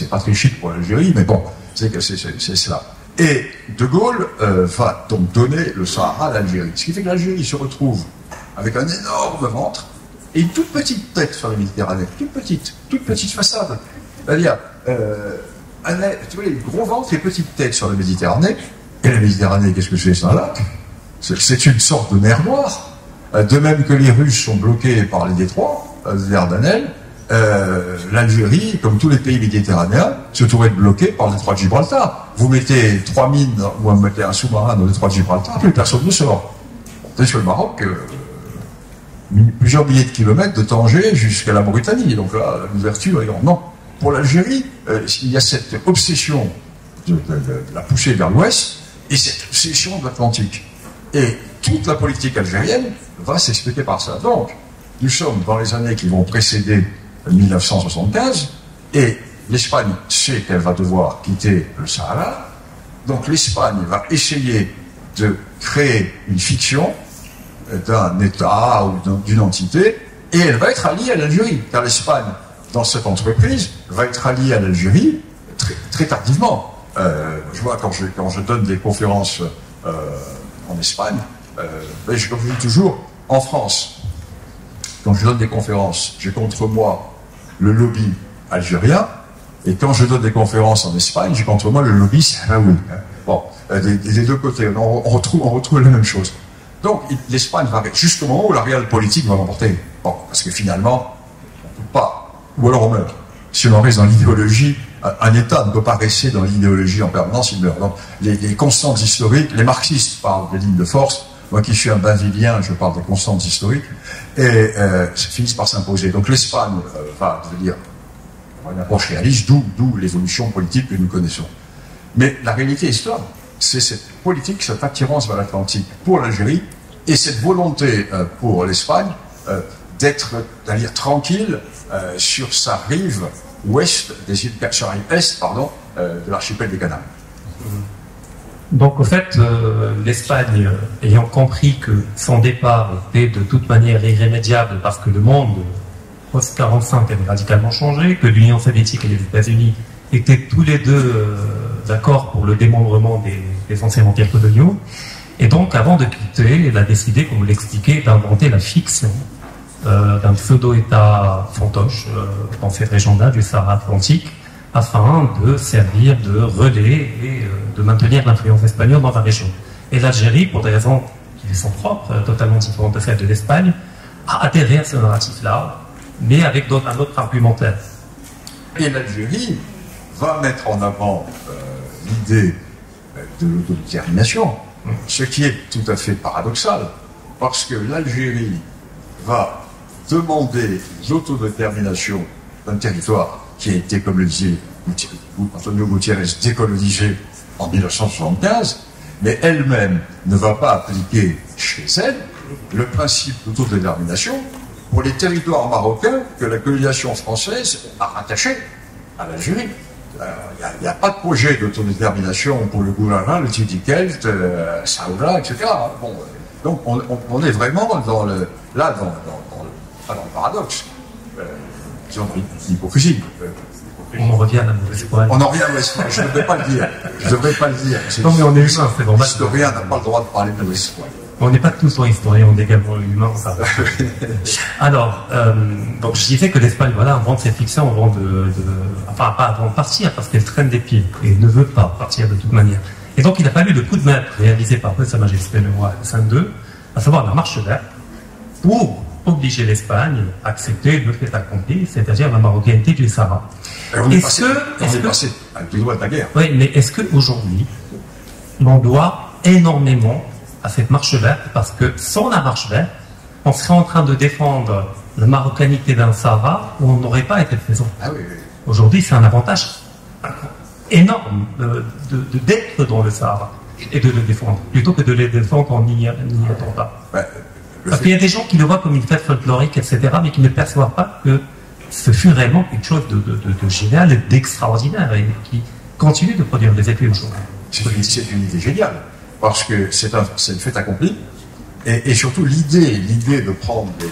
pas très chic pour l'Algérie, mais bon, c'est cela. Et De Gaulle va donc donner le Sahara à l'Algérie, ce qui fait que l'Algérie se retrouve avec un énorme ventre et une toute petite tête sur la Méditerranée, toute petite façade. C'est-à-dire, tu vois, les gros ventres et petites têtes sur la Méditerranée. Et la Méditerranée, qu'est-ce que c'est un lac? C'est une sorte de mer Noire. De même que les Russes sont bloqués par les détroits, les Dardanelles, l'Algérie, comme tous les pays méditerranéens, se trouve être bloqué par le détroit de Gibraltar. Vous mettez 3 mines ou vous mettez un sous-marin dans le détroit de Gibraltar, plus personne ne sort. Tandis que le Maroc, plusieurs milliers de kilomètres de Tanger jusqu'à la Mauritanie. Donc là, l'ouverture est grande. Non. Pour l'Algérie, il y a cette obsession de la pousser vers l'ouest et cette obsession de l'Atlantique. Et toute la politique algérienne va s'expliquer par ça. Donc, nous sommes dans les années qui vont précéder 1975 et l'Espagne sait qu'elle va devoir quitter le Sahara. Donc l'Espagne va essayer de créer une fiction d'un État ou d'une entité et elle va être alliée à l'Algérie, car l'Espagne, dans cette entreprise, va être alliée à l'Algérie très tardivement. Je vois quand je donne des conférences en Espagne, comme je dis toujours, en France, quand je donne des conférences, j'ai contre moi le lobby algérien, et quand je donne des conférences en Espagne, j'ai contre moi le lobby sahraoui. Bon, des deux côtés, on retrouve la même chose. Donc l'Espagne va jusqu'au moment où la réelle politique va l'emporter. Bon, parce que finalement, on ne peut pas, ou alors on meurt. Si on reste dans l'idéologie, un État ne peut pas rester dans l'idéologie en permanence, il meurt. Donc les constantes historiques, les marxistes parlent des lignes de force, moi qui suis un bavilien, je parle des constantes historiques, et ça finit par s'imposer. Donc l'Espagne va devenir une approche réaliste, d'où l'évolution politique que nous connaissons. Mais la réalité historique, c'est cette politique, cette attirance vers l'Atlantique pour l'Algérie, et cette volonté pour l'Espagne d'être, c'est-à-dire tranquille sur sa rive ouest, sur la rive est, pardon, de l'archipel des Canaries. Donc, au fait, l'Espagne, ayant compris que son départ était de toute manière irrémédiable parce que le monde post-45 avait radicalement changé, que l'Union soviétique et les États-Unis étaient tous les deux d'accord pour le démembrement des anciens empires coloniaux, et donc, avant de quitter, elle a décidé, comme vous l'expliquez, d'inventer la fiction d'un pseudo-État fantoche dans cette région-là du Sahara Atlantique, afin de servir de relais et de maintenir l'influence espagnole dans la région. Et l'Algérie, pour des raisons qui sont propres, totalement différentes de celles de l'Espagne, a adhéré à ce narratif-là, mais avec un autre argumentaire. Et l'Algérie va mettre en avant l'idée de l'autodétermination, ce qui est tout à fait paradoxal, parce que l'Algérie va demander l'autodétermination d'un territoire qui a été, comme le disait Antonio Gutiérrez, décolonisé en 1975, mais elle-même ne va pas appliquer chez elle le principe d'autodétermination pour les territoires marocains que la colonisation française a rattachés à l'Algérie. Il n'y a pas de projet d'autodétermination pour le Gourara, le Tidiquelt, Saoula, etc. Bon, donc on est vraiment dans le paradoxe, disons l'hypocrisie. On revient à la mauvaise foi. On en revient à la mauvaise foi. Je ne devrais pas le dire. Non, mais on est humain, c'est normal. L'historien n'a pas le droit de parler de mauvaise foi. On n'est pas tous historiens, on est également humains, ça. Alors, donc je disais que l'Espagne, voilà, invente cette fiction avant enfin, pas avant de partir, parce qu'elle traîne des pieds et ne veut pas partir de toute manière. Et donc, il a fallu le coup de maître réalisé par Sa Majesté le roi Hassan II, à savoir la marche verte, pour obliger l'Espagne à accepter le fait accompli, c'est-à-dire la marocanité du Sahara. On est passé avec le droit de la guerre. Oui, mais est-ce qu'aujourd'hui, l'on doit énormément à cette marche verte, parce que sans la marche verte, on serait en train de défendre la marocanité d'un Sahara où on n'aurait pas été présent. Ah oui, oui. Aujourd'hui, c'est un avantage énorme d'être dans le Sahara et de le défendre, plutôt que de les défendre en n'y étant pas. Parce qu'il y a des gens qui le voient comme une fête folklorique, etc., mais qui ne perçoivent pas que ce fut réellement quelque chose de génial et d'extraordinaire et qui continue de produire des effets aujourd'hui. C'est une idée géniale, parce que c'est une fête accomplie, et surtout l'idée de prendre des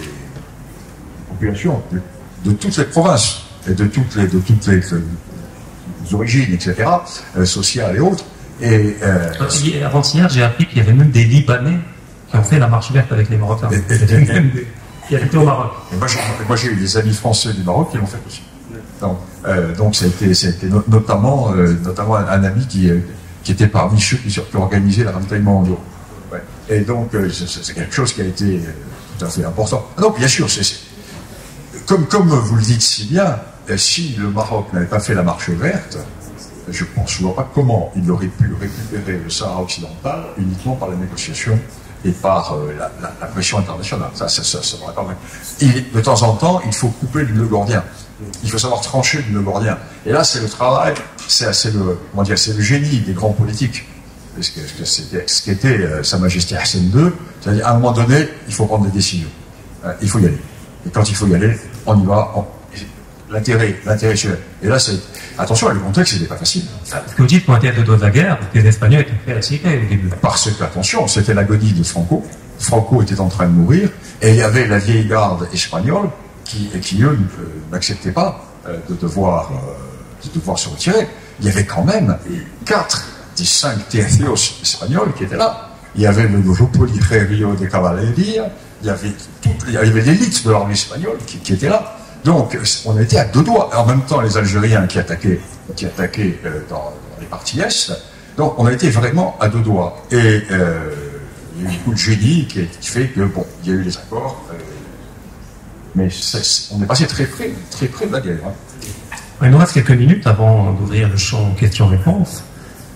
populations de toutes les provinces, et de toutes les origines, etc., sociales et autres. Avant-hier, j'ai appris qu'il y avait même des Libanais qui ont fait la marche verte avec les Marocains. Qui habitaient au Maroc. Et moi, j'ai eu des amis français du Maroc qui l'ont fait aussi. Donc ça a été notamment un ami qui était parmi ceux qui ont organisé le ravitaillement en eau. Ouais. Et donc c'est quelque chose qui a été tout à fait important. Donc bien sûr, comme vous le dites si bien, si le Maroc n'avait pas fait la marche verte, je ne vois pas comment il aurait pu récupérer le Sahara occidental uniquement par la négociation et par la pression internationale. Ça n'aurait pas mal. De temps en temps, il faut couper le nœud gordien. Il faut savoir trancher le nœud gordien. Et là, c'est le travail, c'est le génie des grands politiques. Ce qu'était Sa Majesté Hassan II, c'est-à-dire à un moment donné, il faut prendre des décisions. Il faut y aller. Et quand il faut y aller, on y va. L'intérêt, et là, attention, le contexte, n'était pas facile. Ce que vous dites, pour un théâtre de la guerre, les Espagnols étaient prêts à tirer au début. Parce que, attention, c'était l'agonie de Franco. Franco était en train de mourir, et il y avait la vieille garde espagnole qui eux, n'acceptaient pas de devoir se retirer. Il y avait quand même 4 des 5 tercios espagnols qui étaient là. Il y avait le Grupo Ligero de Caballeria, il y avait l'élite de l'armée espagnole qui était là. Donc, on était à 2 doigts. En même temps, les Algériens qui attaquaient dans les parties est. Donc, on a été vraiment à 2 doigts. Et il y a eu un coup de génie qui fait que, bon, il y a eu les accords. Mais on est passé très près de la guerre. Il nous reste quelques minutes avant d'ouvrir le champ questions-réponses.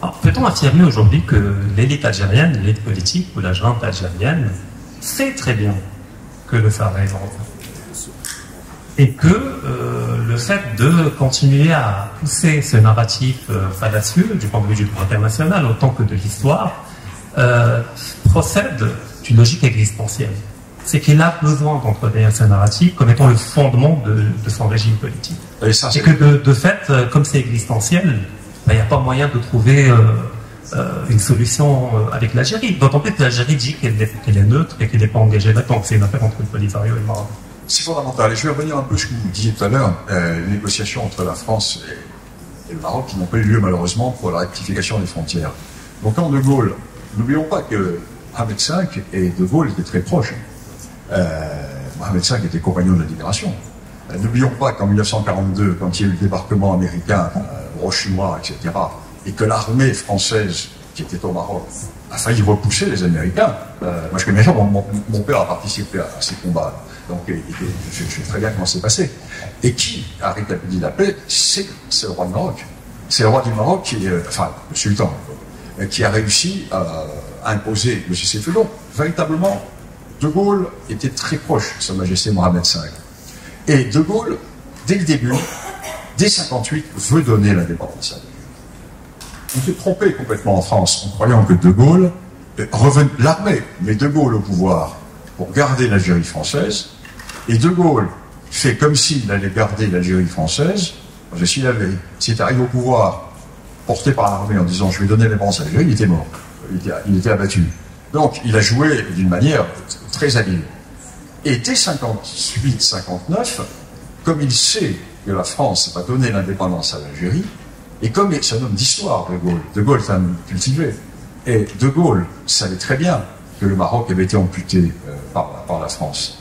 Alors, peut-on affirmer aujourd'hui que l'élite algérienne, l'élite politique ou la junte algérienne sait très bien que le Sahara est marocain? Et que le fait de continuer à pousser ce narratif fallacieux du point de vue du droit international autant que de l'histoire procède d'une logique existentielle. C'est qu'il a besoin d'entretenir ce narratif comme étant le fondement de son régime politique. Et que de fait, comme c'est existentiel, il n'y a pas moyen de trouver une solution avec l'Algérie. D'autant plus que l'Algérie dit qu'elle est neutre et qu'elle n'est pas engagée là-dedans, que c'est une affaire entre le Polisario et le Maroc. C'est fondamental. Et je vais revenir un peu sur ce que vous disiez tout à l'heure, les négociations entre la France et le Maroc qui n'ont pas eu lieu malheureusement pour la rectification des frontières. Donc quand De Gaulle, n'oublions pas que Mohamed V et De Gaulle étaient très proches. Mohamed V était compagnon de la Libération. N'oublions pas qu'en 1942, quand il y a eu le débarquement américain, Roche-Noir, etc., et que l'armée française qui était au Maroc a failli repousser les Américains. Moi je connais bien, mon père a participé à ces combats. Donc, je sais très bien comment c'est passé. Et qui a rétabli la paix? C'est le roi du Maroc. C'est le roi du Maroc, le sultan, qui a réussi à imposer le cessez-le-feu. Donc, véritablement, De Gaulle était très proche de Sa Majesté Mohamed V. Et De Gaulle, dès le début, dès 1958, veut donner l'indépendance à l'Algérie. On s'est trompé complètement en France en croyant que De Gaulle, l'armée met De Gaulle au pouvoir pour garder l'Algérie française, et De Gaulle fait comme s'il allait garder l'Algérie française. S'il était arrivé au pouvoir, porté par l'armée en disant « je vais donner l'indépendance à l'Algérie », il était mort. Il était abattu. Donc il a joué d'une manière très habile. Et dès 1958-1959, comme il sait que la France va donner l'indépendance à l'Algérie, et comme c'est un homme d'histoire, De Gaulle est un homme cultivé, et De Gaulle savait très bien que le Maroc avait été amputé par la France.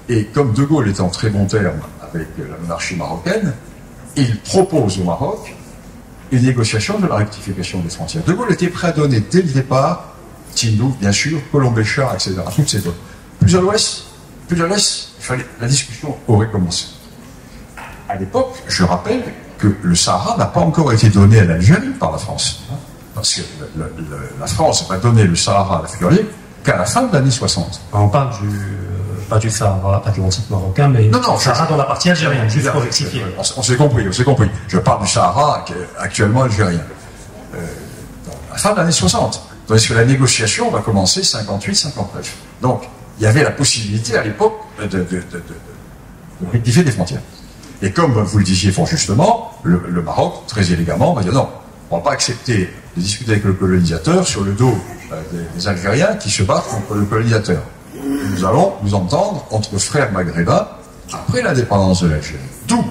Et comme De Gaulle était en très bon terme avec la monarchie marocaine, il propose au Maroc une négociation de la rectification des frontières. De Gaulle était prêt à donner dès le départ, Tindouf, bien sûr, Colombéchard, etc., toutes ces autres. Plus à l'ouest, la discussion aurait commencé. À l'époque, je rappelle que le Sahara n'a pas encore été donné à l'Algérie par la France. Parce que la France n'a pas donné le Sahara à l'Algérie qu'à la fin de l'année 60. On parle pas du Sahara atlantique marocain, mais non, non, Sahara dans la partie algérienne, juste pour rectifier. On s'est compris, on s'est compris. Je parle du Sahara qui est actuellement algérien. À la fin de l'année 60. Tandis que la négociation va commencer 58-59. Donc, il y avait la possibilité à l'époque de rectifier des frontières. Et comme vous le disiez fort justement, le Maroc, très élégamment, va dire non, on ne va pas accepter de discuter avec le colonisateur sur le dos des Algériens qui se battent contre le colonisateur. Nous allons nous entendre entre frères maghrébins après l'indépendance de l'Algérie. D'où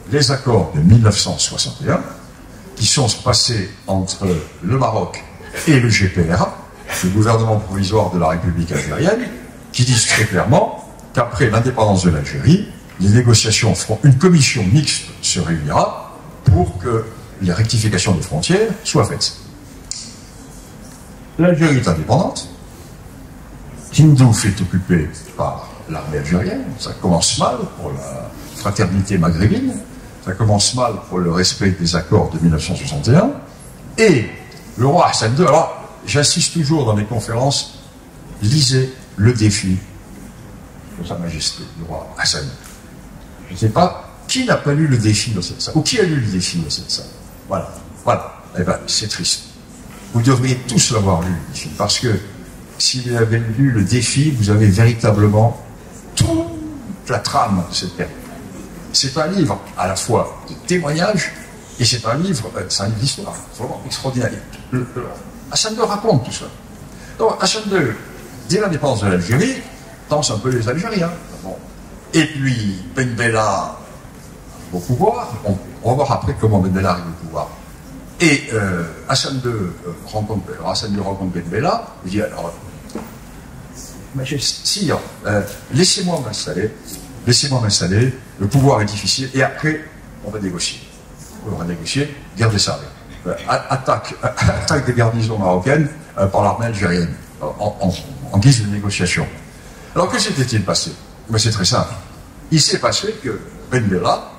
les accords de 1961 qui sont passés entre le Maroc et le GPRA, le gouvernement provisoire de la République algérienne, qui disent très clairement qu'après l'indépendance de l'Algérie, les négociations feront, une commission mixte se réunira pour que les rectifications des frontières soient faites. L'Algérie est indépendante. Tindouf est occupé par l'armée algérienne. Ça commence mal pour la fraternité maghrébine. Ça commence mal pour le respect des accords de 1961. Et le roi Hassan II, alors j'insiste toujours dans mes conférences, lisez le défi de Sa Majesté, le roi Hassan II. Je ne sais pas qui n'a pas lu le défi de cette salle, ou qui a lu le défi de cette salle. Voilà, voilà. Eh bien, c'est triste. Vous devriez tous l'avoir lu, le défi, parce que si vous avez lu le défi, vous avez véritablement toute la trame de cette période. C'est un livre à la fois de témoignages, et c'est un livre d'histoire, vraiment extraordinaire. Hassan II raconte tout ça. Donc, Hassan II, dès l'indépendance de l'Algérie, danse un peu les Algériens. Bon. Et puis, Ben Bella au pouvoir. On va voir après comment Ben Bella arrive au pouvoir. Et Hassan II rencontre Ben Bella. Il dit alors, Sire, laissez-moi m'installer. Le pouvoir est difficile. Et après, on va négocier. Guerre des Sahara. Attaque des garnisons marocaines par l'armée algérienne en guise de négociation. Alors que s'était-il passé? Mais c'est très simple. Il s'est passé que Ben Bella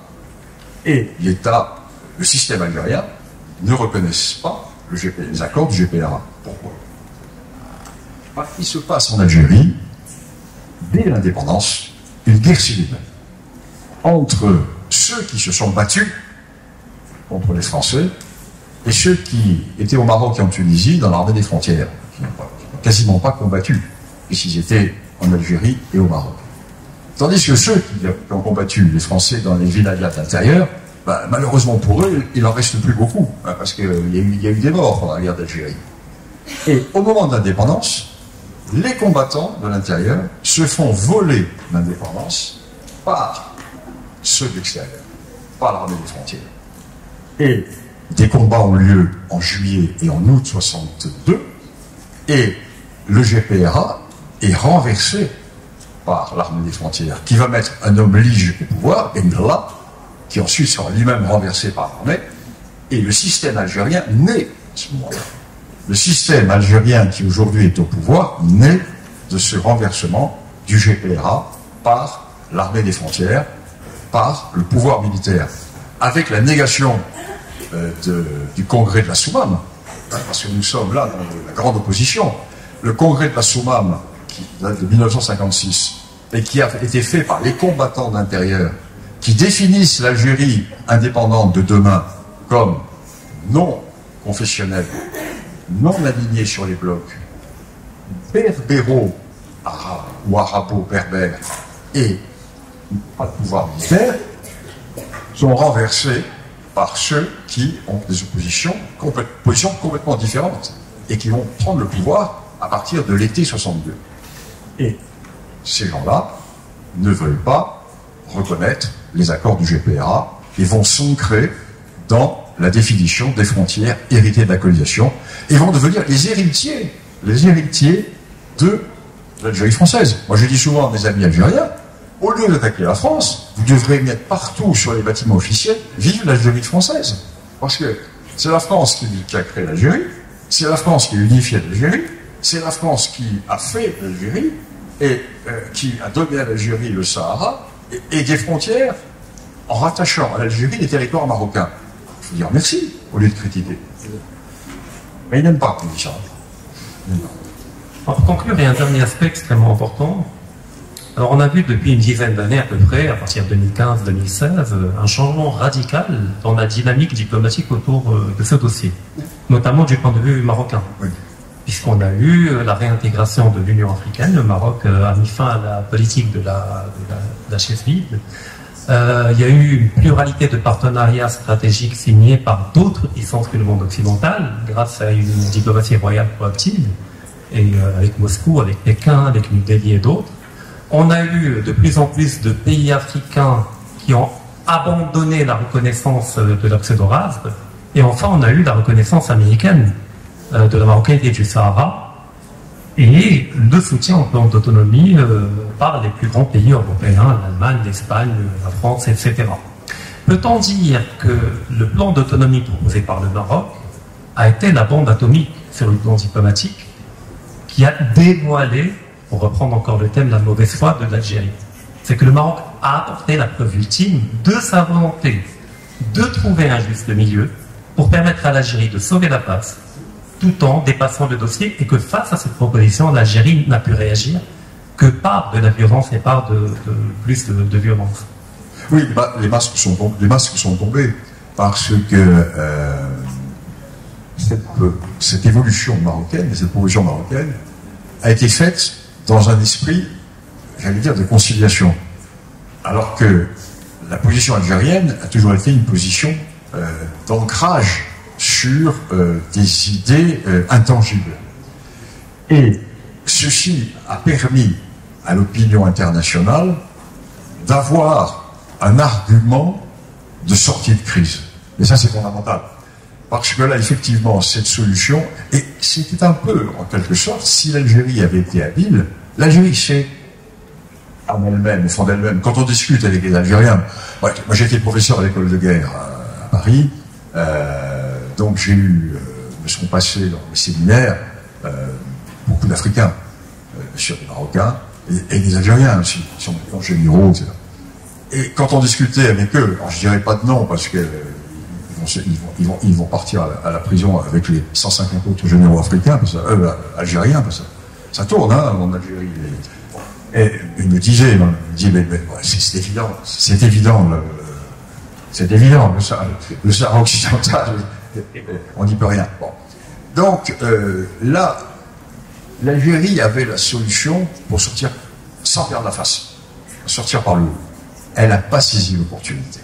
et l'État, le système algérien, ne reconnaissent pas les accords du GPRA. Pourquoi? Il se passe en Algérie, dès l'indépendance, une guerre civile entre ceux qui se sont battus contre les Français et ceux qui étaient au Maroc et en Tunisie dans l'armée des frontières, qui n'ont quasiment pas combattu, puisqu'ils étaient en Algérie et au Maroc. Tandis que ceux qui ont combattu les Français dans les vilayats d'intérieur, malheureusement pour eux, il n'en reste plus beaucoup, parce qu'il y a eu des morts pendant la guerre d'Algérie. Et au moment de l'indépendance, les combattants de l'intérieur se font voler l'indépendance par ceux de l'extérieur, par l'armée des frontières. Et des combats ont lieu en juillet et en août 62, et le GPRA est renversé par l'armée des frontières, qui va mettre un homme lige au pouvoir, Benbella, qui ensuite sera lui-même renversé par l'armée, et le système algérien naît à ce moment-là. Le système algérien qui aujourd'hui est au pouvoir naît de ce renversement du GPRA par l'armée des frontières, par le pouvoir militaire, avec la négation du congrès de la Soumam, parce que nous sommes là dans la grande opposition. Le congrès de la Soumam, qui date de 1956, et qui a été fait par les combattants d'intérieur, qui définissent l'Algérie indépendante de demain comme non confessionnelle, non alignée sur les blocs, berbéro-arabe ou arabo-berbère, et pas de pouvoir militaire, sont renversés par ceux qui ont des positions complètement différentes et qui vont prendre le pouvoir à partir de l'été 62. Et ces gens-là ne veulent pas reconnaître les accords du GPRA et vont s'ancrer dans la définition des frontières héritées de la colonisation et vont devenir les héritiers de l'Algérie française. Moi, je dis souvent à mes amis algériens, au lieu d'attaquer la France, vous devrez mettre partout sur les bâtiments officiels « Vive l'Algérie française ». Parce que c'est la France qui a créé l'Algérie, c'est la France qui a unifié l'Algérie, c'est la France qui a fait l'Algérie et qui a donné à l'Algérie le Sahara et des frontières en rattachant à l'Algérie des territoires marocains. Il faut dire merci au lieu de critiquer. Mais ils n'aiment pas qu'on dise ça. Pour conclure, il y a un dernier aspect extrêmement important. Alors on a vu depuis une dizaine d'années à peu près, à partir de 2015-2016, un changement radical dans la dynamique diplomatique autour de ce dossier, notamment du point de vue marocain. Oui. Puisqu'on a eu la réintégration de l'Union africaine, le Maroc a mis fin à la politique de la chaise vide. Il y a eu une pluralité de partenariats stratégiques signés par d'autres puissances que le monde occidental, grâce à une diplomatie royale proactive, et avec Moscou, avec Pékin, avec New Delhi et d'autres. On a eu de plus en plus de pays africains qui ont abandonné la reconnaissance de la pseudo-race. Et enfin, on a eu la reconnaissance américaine de la marocanité du Sahara et le soutien au plan d'autonomie par les plus grands pays européens, l'Allemagne, l'Espagne, la France, etc. Peut-on dire que le plan d'autonomie proposé par le Maroc a été la bombe atomique sur le plan diplomatique qui a dévoilé, pour reprendre encore le thème, la mauvaise foi de l'Algérie? C'est que le Maroc a apporté la preuve ultime de sa volonté de trouver un juste milieu pour permettre à l'Algérie de sauver la face, tout en dépassant le dossier, et que face à cette proposition, l'Algérie n'a pu réagir que par de la violence et par plus de violence. Oui, les masques sont tombés parce que cette évolution marocaine, cette proposition marocaine, a été faite dans un esprit, j'allais dire, de conciliation. Alors que la position algérienne a toujours été une position d'ancrage sur des idées intangibles. Et ceci a permis à l'opinion internationale d'avoir un argument de sortie de crise. Et ça, c'est fondamental. Parce que là, effectivement, cette solution, et c'était un peu, en quelque sorte, si l'Algérie avait été habile, l'Algérie sait en elle-même, au fond d'elle-même, quand on discute avec les Algériens, moi j'ai été professeur à l'école de guerre à Paris, donc j'ai eu, me sont passés dans mes séminaires, beaucoup d'Africains, sur des Marocains, et des Algériens aussi, qui sont des généraux, etc. Et quand on discutait avec eux, alors je dirais pas de nom, parce que ils vont partir à la prison avec les 150 autres généraux africains, algériens, parce que ça tourne, hein, en Algérie. Et il me disait, mais c'est évident, le Sahara occidental, on n'y peut rien. Bon. Donc, là, l'Algérie avait la solution pour sortir sans perdre la face, sortir par le haut. Elle n'a pas saisi l'opportunité.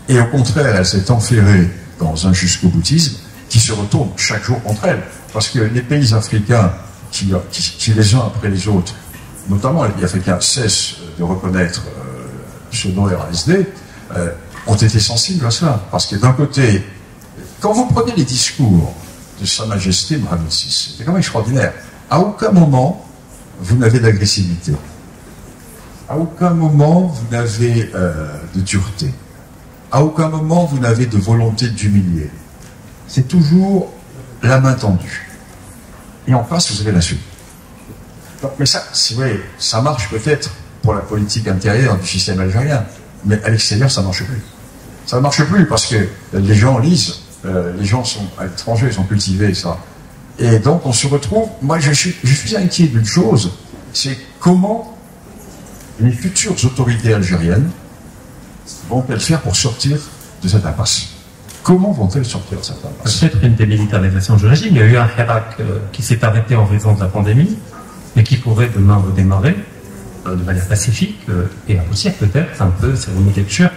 Et au contraire, elle s'est enferrée dans un jusqu'au-boutisme qui se retourne chaque jour contre elle. Parce que les pays africains, qui les uns après les autres, notamment les pays africains, cessent de reconnaître ce nom RSD, ont été sensibles à cela. Parce que d'un côté, quand vous prenez les discours de Sa Majesté Mohamed VI, c'est quand même extraordinaire. À aucun moment, vous n'avez d'agressivité. À aucun moment, vous n'avez de dureté. À aucun moment, vous n'avez de volonté d'humilier. C'est toujours la main tendue. Et en face, vous avez la suite. Mais ça, c'est vrai, ça marche peut-être pour la politique intérieure du système algérien, mais à l'extérieur, ça ne marche plus. Ça ne marche plus parce que les gens lisent, les gens sont à l'étranger, ils sont cultivés, ça. Et donc, on se retrouve... Moi, je suis inquiet d'une chose, c'est comment les futures autorités algériennes vont-elles faire pour sortir de cette impasse? Comment vont-elles sortir de cette impasse? Peut-être une démilitarisation du régime. Il y a eu un Hirak qui s'est arrêté en raison de la pandémie, mais qui pourrait demain redémarrer de manière pacifique et aboutir peut-être un peu, c'est une lecture,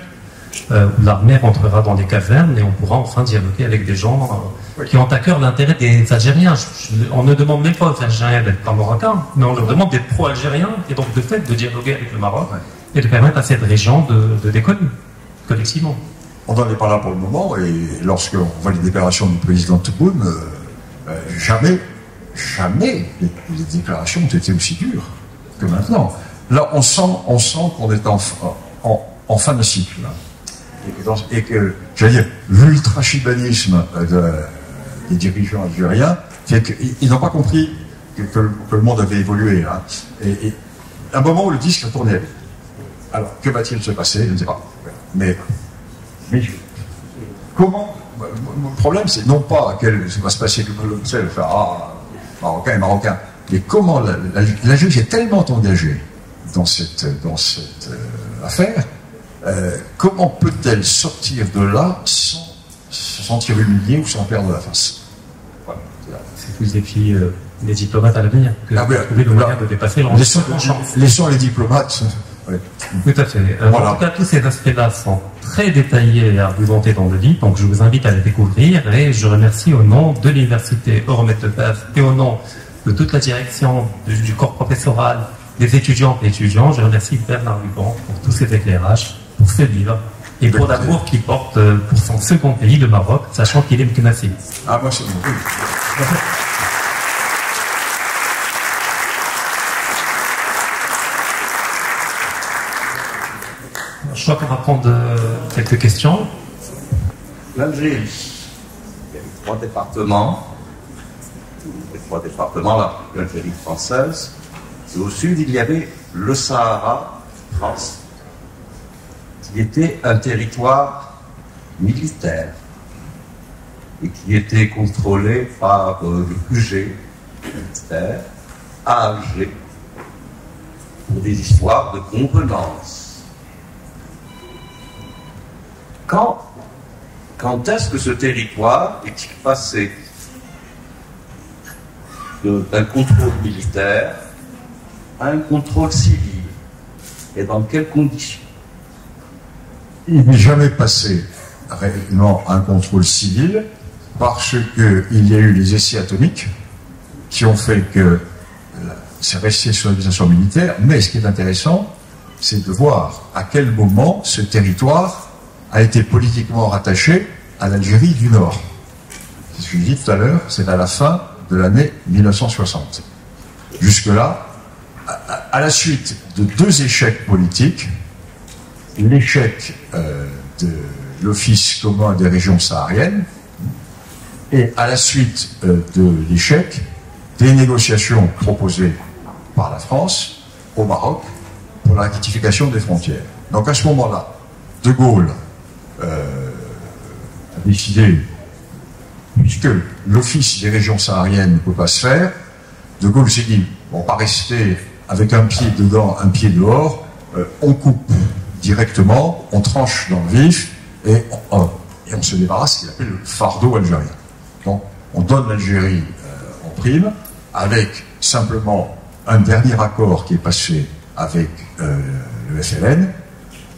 où l'armée rentrera dans les casernes et on pourra enfin dialoguer avec des gens qui ont à cœur l'intérêt des Algériens. On ne demande même pas aux Algériens d'être pas marocains, mais on leur demande d'être pro-algériens et donc de fait de dialoguer avec le Maroc et de permettre à cette région de décoller collectivement. On n'en est pas là pour le moment, et lorsqu'on voit les déclarations du président Tebboune, jamais les déclarations ont été aussi dures que maintenant. Là, on sent qu'on est en fin de cycle. Et que, j'allais dire, l'ultra-chibanisme des dirigeants algériens fait qu'ils n'ont pas compris que le monde avait évolué. Hein. Et à un moment où le disque a tourné. Alors, que va-t-il se passer? Je ne sais pas. Mais comment? Mon problème, c'est non pas ce va se passer comme le faire Marocain et Marocain, mais comment l'Algérie s'est tellement engagée dans cette affaire, comment peut-elle sortir de là sans se sentir humiliée ou sans perdre la face? Voilà. C'est tous les défis des diplomates à l'avenir, que trouver le moyen de dépasser leur laissons les diplomates. Oui. Tout à fait. Voilà. En tout cas, tous ces aspects-là sont très détaillés et argumentés dans le livre, donc je vous invite à les découvrir et je remercie au nom de l'Université Euromède-de-Bâle et au nom de toute la direction du corps professoral, des étudiantes et étudiants, je remercie Bernard Luban pour tous ces éclairages, pour ce livre et pour l'amour qu'il porte pour son second pays, le Maroc, sachant qu'il est Mknassi. Ah, moi c'est bon. Oui. Je crois qu'on va prendre quelques questions. L'Algérie, il y a eu 3 départements. Les 3 départements, là, l'Algérie française. Et au sud, il y avait le Sahara, France, qui était un territoire militaire et qui était contrôlé par le QG militaire à Alger pour des histoires de convenance. Quand est-ce que ce territoire est-il passé d'un contrôle militaire à un contrôle civil? Et dans quelles conditions? Il n'est jamais passé réellement à un contrôle civil parce qu'il y a eu les essais atomiques qui ont fait que c'est resté sur l'organisation militaire. Mais ce qui est intéressant, c'est de voir à quel moment ce territoire a été politiquement rattaché à l'Algérie du Nord. C'est ce que je dis tout à l'heure, c'est à la fin de l'année 1960. Jusque-là, à la suite de 2 échecs politiques, l'échec de l'Office commun des régions sahariennes et à la suite de l'échec des négociations proposées par la France au Maroc pour la rectification des frontières. Donc à ce moment-là, De Gaulle a décidé, puisque l'Office des régions sahariennes ne peut pas se faire, De Gaulle s'est dit, on va pas rester avec un pied dedans, un pied dehors, on coupe directement, on tranche dans le vif, et on se débarrasse de ce qu'il appelle le fardeau algérien. Donc, on donne l'Algérie en prime, avec simplement un dernier accord qui est passé avec le FLN,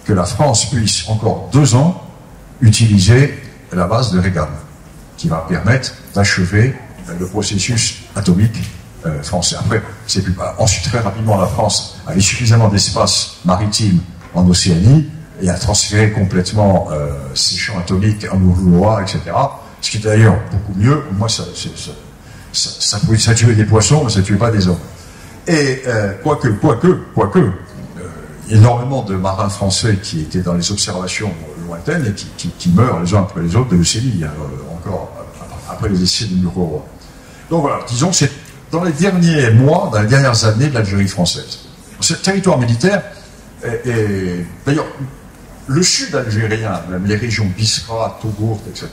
que la France puisse encore 2 ans utiliser la base de Reagan, qui va permettre d'achever le processus atomique français. Après, c'est plus pas. Ensuite, très rapidement, la France avait suffisamment d'espace maritime en Océanie et a transféré complètement ses champs atomiques en Uruguay, etc. Ce qui est d'ailleurs beaucoup mieux. Moi, ça tuait des poissons, mais ça ne tuait pas des hommes. Et quoique, énormément de marins français qui étaient dans les observations lointaines et qui meurent les uns après les autres de leucémie, encore après les essais de Uruguay. Donc voilà, disons que c'est dans les derniers mois, dans les dernières années de l'Algérie française. Ce territoire militaire, d'ailleurs, le sud algérien, même les régions Biskra, Togourt, etc.,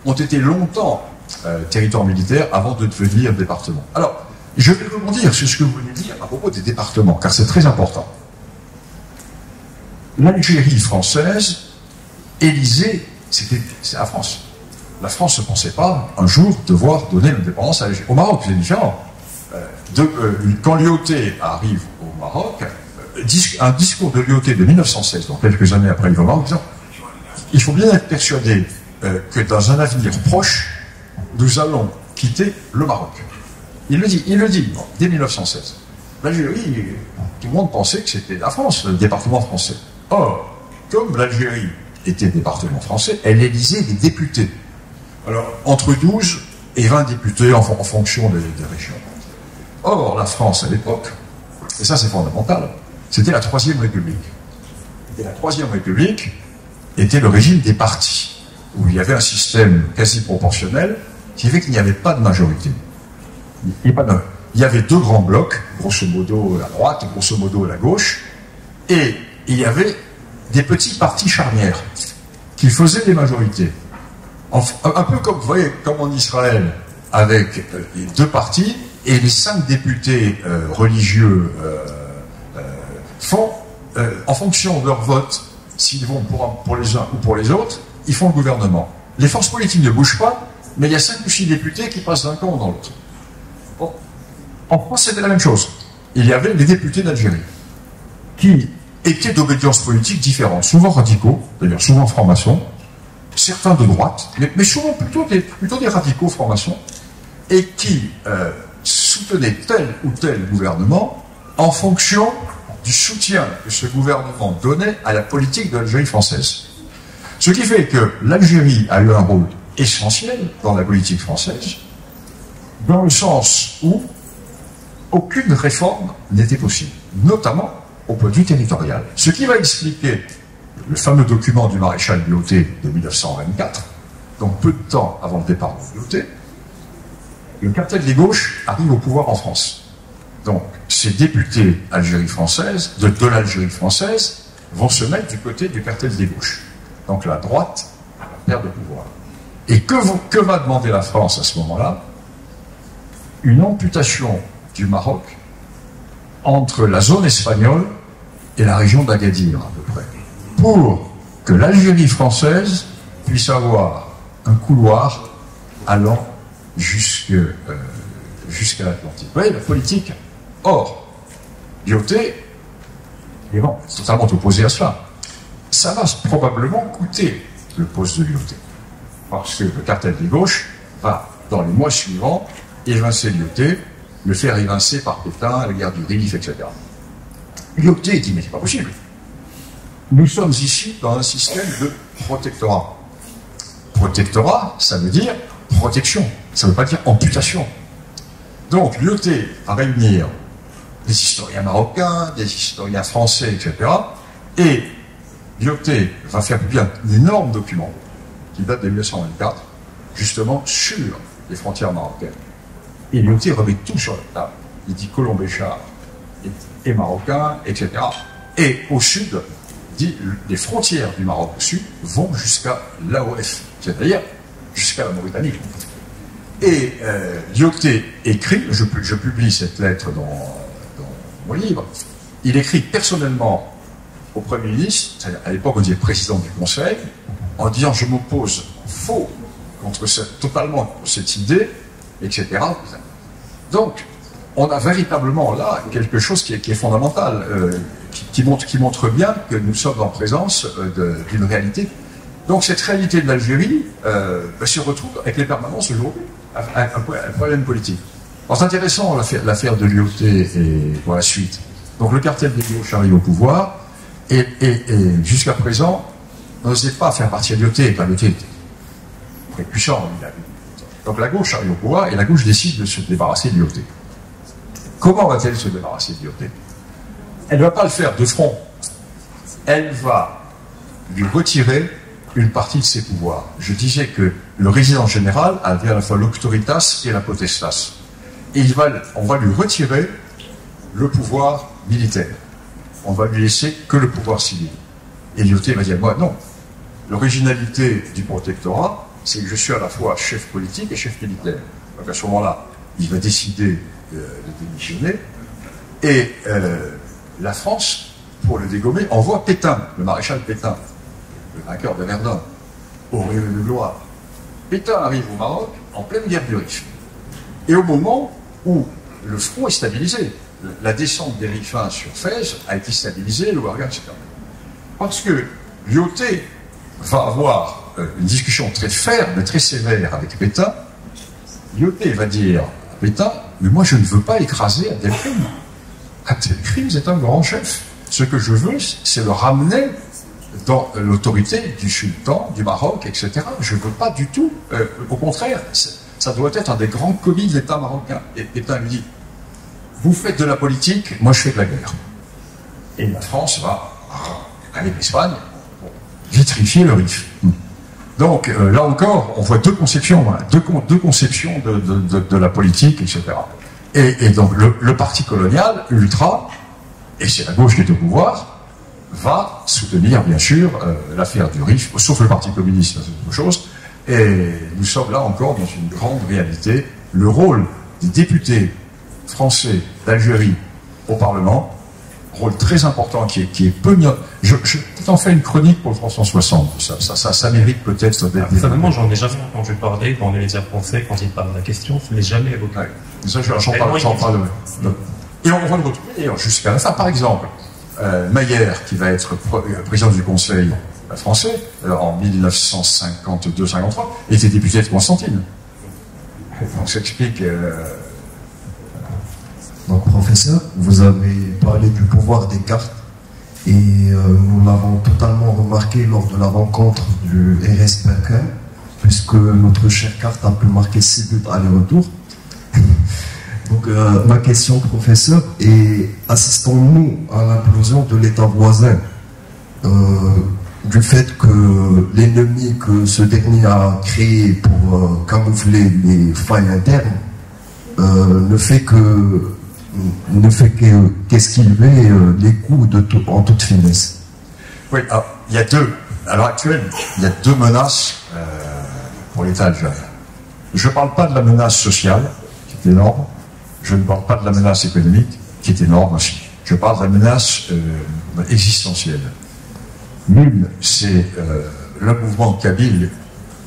ont été longtemps territoire militaire avant de devenir département. Alors, je vais rebondir sur ce que vous venez de dire à propos des départements, car c'est très important. L'Algérie française, Élysée, c'est la France. La France ne pensait pas un jour devoir donner l'indépendance à l'Algérie. Au Maroc, c'est différent. Quand Lyautey arrive au Maroc, un discours de Lyautey de 1916, donc quelques années après le Maroc, disant il faut bien être persuadé que dans un avenir proche, nous allons quitter le Maroc. Il le dit dès 1916. L'Algérie, tout le monde pensait que c'était la France, le département français. Or, comme l'Algérie était département français, elle élisait des députés. Alors, entre 12 et 20 députés en fonction des régions. Or, la France, à l'époque, et ça c'est fondamental, c'était la Troisième République. Et la Troisième République était le régime des partis, où il y avait un système quasi proportionnel qui fait qu'il n'y avait pas de majorité. Il y avait 2 grands blocs, grosso modo la droite et grosso modo la gauche, et il y avait des petits partis charnières qui faisaient des majorités. Un peu comme, vous voyez, comme en Israël, avec les 2 partis et les 5 députés religieux font, en fonction de leur vote, s'ils vont pour les uns ou pour les autres, ils font le gouvernement. Les forces politiques ne bougent pas, mais il y a 5 ou 6 députés qui passent d'un camp ou dans l'autre. Bon. En France, c'était la même chose. Il y avait les députés d'Algérie, qui étaient d'obédience politique différente, souvent radicaux, d'ailleurs souvent francs-maçons, certains de droite, mais souvent plutôt des radicaux francs-maçons, et qui soutenaient tel ou tel gouvernement en fonction du soutien que ce gouvernement donnait à la politique de l'Algérie française. Ce qui fait que l'Algérie a eu un rôle essentiel dans la politique française, dans le sens où aucune réforme n'était possible, notamment au point de vue territorial. Ce qui va expliquer le fameux document du maréchal Lyautey de 1924, donc peu de temps avant le départ de Lyautey. Le cartel des gauches arrive au pouvoir en France. Donc, ces députés Algérie française, de l'Algérie française, vont se mettre du côté du cartel des gauches. Donc la droite perd de pouvoir. Et que va demander la France à ce moment-là? Une amputation du Maroc entre la zone espagnole et la région d'Agadir, à peu près, pour que l'Algérie française puisse avoir un couloir allant jusqu'à l'Atlantique. Vous voyez, la politique. Or, Lyautey est totalement opposé à cela. Ça va probablement coûter le poste de Lyautey. Parce que le cartel des gauches va, dans les mois suivants, évincer Lyautey, le faire évincer par Pétain, la guerre du Rif, etc. Lyautey dit, mais c'est pas possible. Nous sommes ici dans un système de protectorat. Protectorat, ça veut dire protection. Ça ne veut pas dire amputation. Donc, Lyautey va réunir des historiens marocains, des historiens français, etc. Et Lyautey va faire publier un énorme document qui date de 1924, justement sur les frontières marocaines. Et Lyautey remet tout sur la table. Il dit Colombéchard est marocain, etc. Et au sud, dit les frontières du Maroc au sud vont jusqu'à l'AOF, c'est-à-dire jusqu'à la Mauritanie. Et Lyautey écrit, je publie cette lettre dans mon livre, il écrit personnellement au Premier ministre, c'est-à-dire à l'époque on disait président du Conseil, en disant je m'oppose faux totalement contre cette idée, etc. Donc, on a véritablement là quelque chose qui est fondamental, qui montre bien que nous sommes en présence d'une réalité. Donc cette réalité de l'Algérie se retrouve avec les permanences aujourd'hui, un problème politique. Alors c'est intéressant l'affaire de Lyautey et pour la suite. Donc le cartel des gauches arrive au pouvoir, et jusqu'à présent, on n'osait pas faire partir Lyautey, car Lyautey était très puissant. Donc la gauche arrive au pouvoir, et la gauche décide de se débarrasser de Lyautey. Comment va-t-elle se débarrasser de Lyautey? Elle ne va pas le faire de front. Elle va lui retirer une partie de ses pouvoirs. Je disais que le résident général avait à la fois l'auctoritas et la potestas. Et on va lui retirer le pouvoir militaire. On va lui laisser que le pouvoir civil. Et Lyautey va dire, moi, non. L'originalité du protectorat, c'est que je suis à la fois chef politique et chef militaire. Donc à ce moment-là, il va décider de démissionner. Et la France, pour le dégommer, envoie Pétain, le maréchal Pétain, le vainqueur de Verdun, au Rio de gloire. Pétain arrive au Maroc en pleine guerre du Rif. Et au moment où le front est stabilisé, la descente des Rifins sur Fès a été stabilisée, le Ouargla, etc. Parce que Lyautey va avoir une discussion très ferme, très sévère avec Pétain. Lyautey va dire à Pétain, mais moi je ne veux pas écraser Abdelkrim. Abdelkrim est un grand chef. Ce que je veux, c'est le ramener dans l'autorité du sultan, du Maroc, etc. Je ne veux pas du tout. Au contraire, ça doit être un des grands commis de l'État marocain. Et Pétain lui dit, vous faites de la politique, moi je fais de la guerre. Et la France va, avec l'Espagne, vitrifier le Rif. Donc là encore, on voit deux conceptions de la politique, etc. Et donc le parti colonial, ultra, et c'est la gauche qui est au pouvoir, va soutenir bien sûr l'affaire du Rif, sauf le parti communiste, c'est autre chose. Et nous sommes là encore dans une grande réalité. Le rôle des députés français d'Algérie au Parlement rôle très important qui est peu mis. Je t'en fais une chronique pour le 360. Ça mérite peut-être d'être. Personnellement, j'en ai jamais entendu parler dans les médias français quand ils parlent de la question. Je ne l'ai jamais évoqué. Ouais. Ça, j'en parle. Et on va le retrouver jusqu'à la fin. Par exemple, Mayer, qui va être président du Conseil français en 1952-53, était député de Constantine. Donc ça explique. Donc, professeur, vous avez parlé du pouvoir des cartes et nous l'avons totalement remarqué lors de la rencontre du RSPK, puisque notre chère carte a pu marquer 6 buts aller-retour. Donc, ma question, professeur, est assistons-nous à l'implosion de l'État voisin du fait que l'ennemi que ce dernier a créé pour camoufler les failles internes ne fait qu'esquiver les coups en toute finesse. Oui, alors, à l'heure actuelle, il y a deux menaces pour l'État algérien. Je ne parle pas de la menace sociale, qui est énorme. Je ne parle pas de la menace économique, qui est énorme aussi. Je parle de la menace existentielle. L'une, c'est le mouvement kabyle.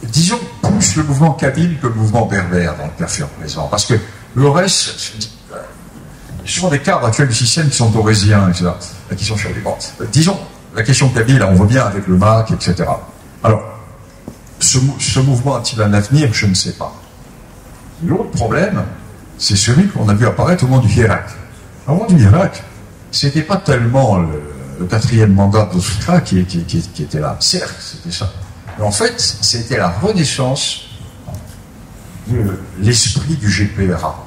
Disons plus le mouvement kabyle que le mouvement berbère dans le cas présent. Parce que le reste, ce sont des cadres actuels du système qui sont taurésiens, etc., qui sont chers. Bon, disons, la question kabyle, on voit bien avec le MAC, etc. Alors, ce mouvement a-t-il un avenir? Je ne sais pas. L'autre problème, c'est celui qu'on a vu apparaître au moment du Hirak. Au moment du Hirak, c'était pas tellement le quatrième mandat de Soutra qui était là. Certes, c'était ça. Mais en fait, c'était la renaissance de l'esprit du GPRA.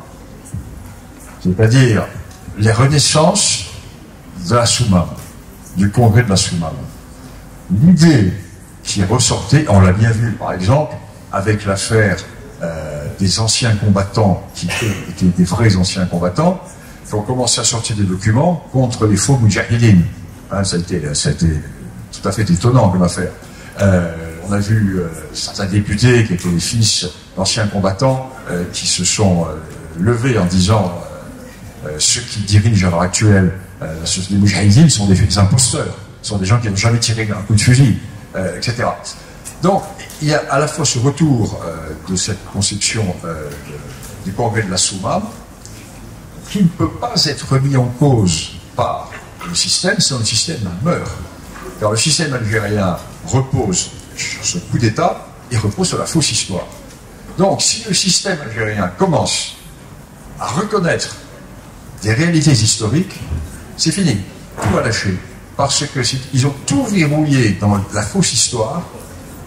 C'est-à-dire les renaissances de la Soumam, du congrès de la Soumam. L'idée qui ressortait, on l'a bien vu par exemple, avec l'affaire des anciens combattants qui étaient des vrais anciens combattants, qui ont commencé à sortir des documents contre les faux moudjahidines. Hein, ça a été tout à fait étonnant comme affaire. On a vu certains députés qui étaient les fils d'anciens combattants qui se sont levés en disant ceux qui dirigent à l'heure actuelle les moudjahidines sont des imposteurs, sont des gens qui n'ont jamais tiré un coup de fusil, etc. Donc, il y a à la fois ce retour de cette conception du congrès de la Soumam qui ne peut pas être mis en cause par le système, sinon le système meurt. Car le système algérien repose sur ce coup d'État et repose sur la fausse histoire. Donc, si le système algérien commence à reconnaître des réalités historiques, c'est fini. Tout va lâcher. Parce qu'ils ont tout verrouillé dans la fausse histoire,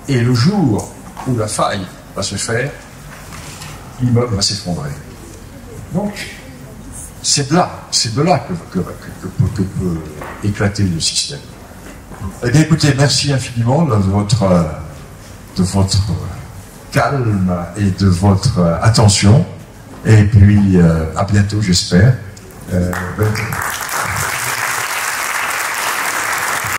et le jour où la faille va se faire, l'immeuble va s'effondrer. Donc, c'est de là que peut éclater le système. Eh bien, écoutez, merci infiniment de votre calme et de votre attention. Et puis, à bientôt, j'espère.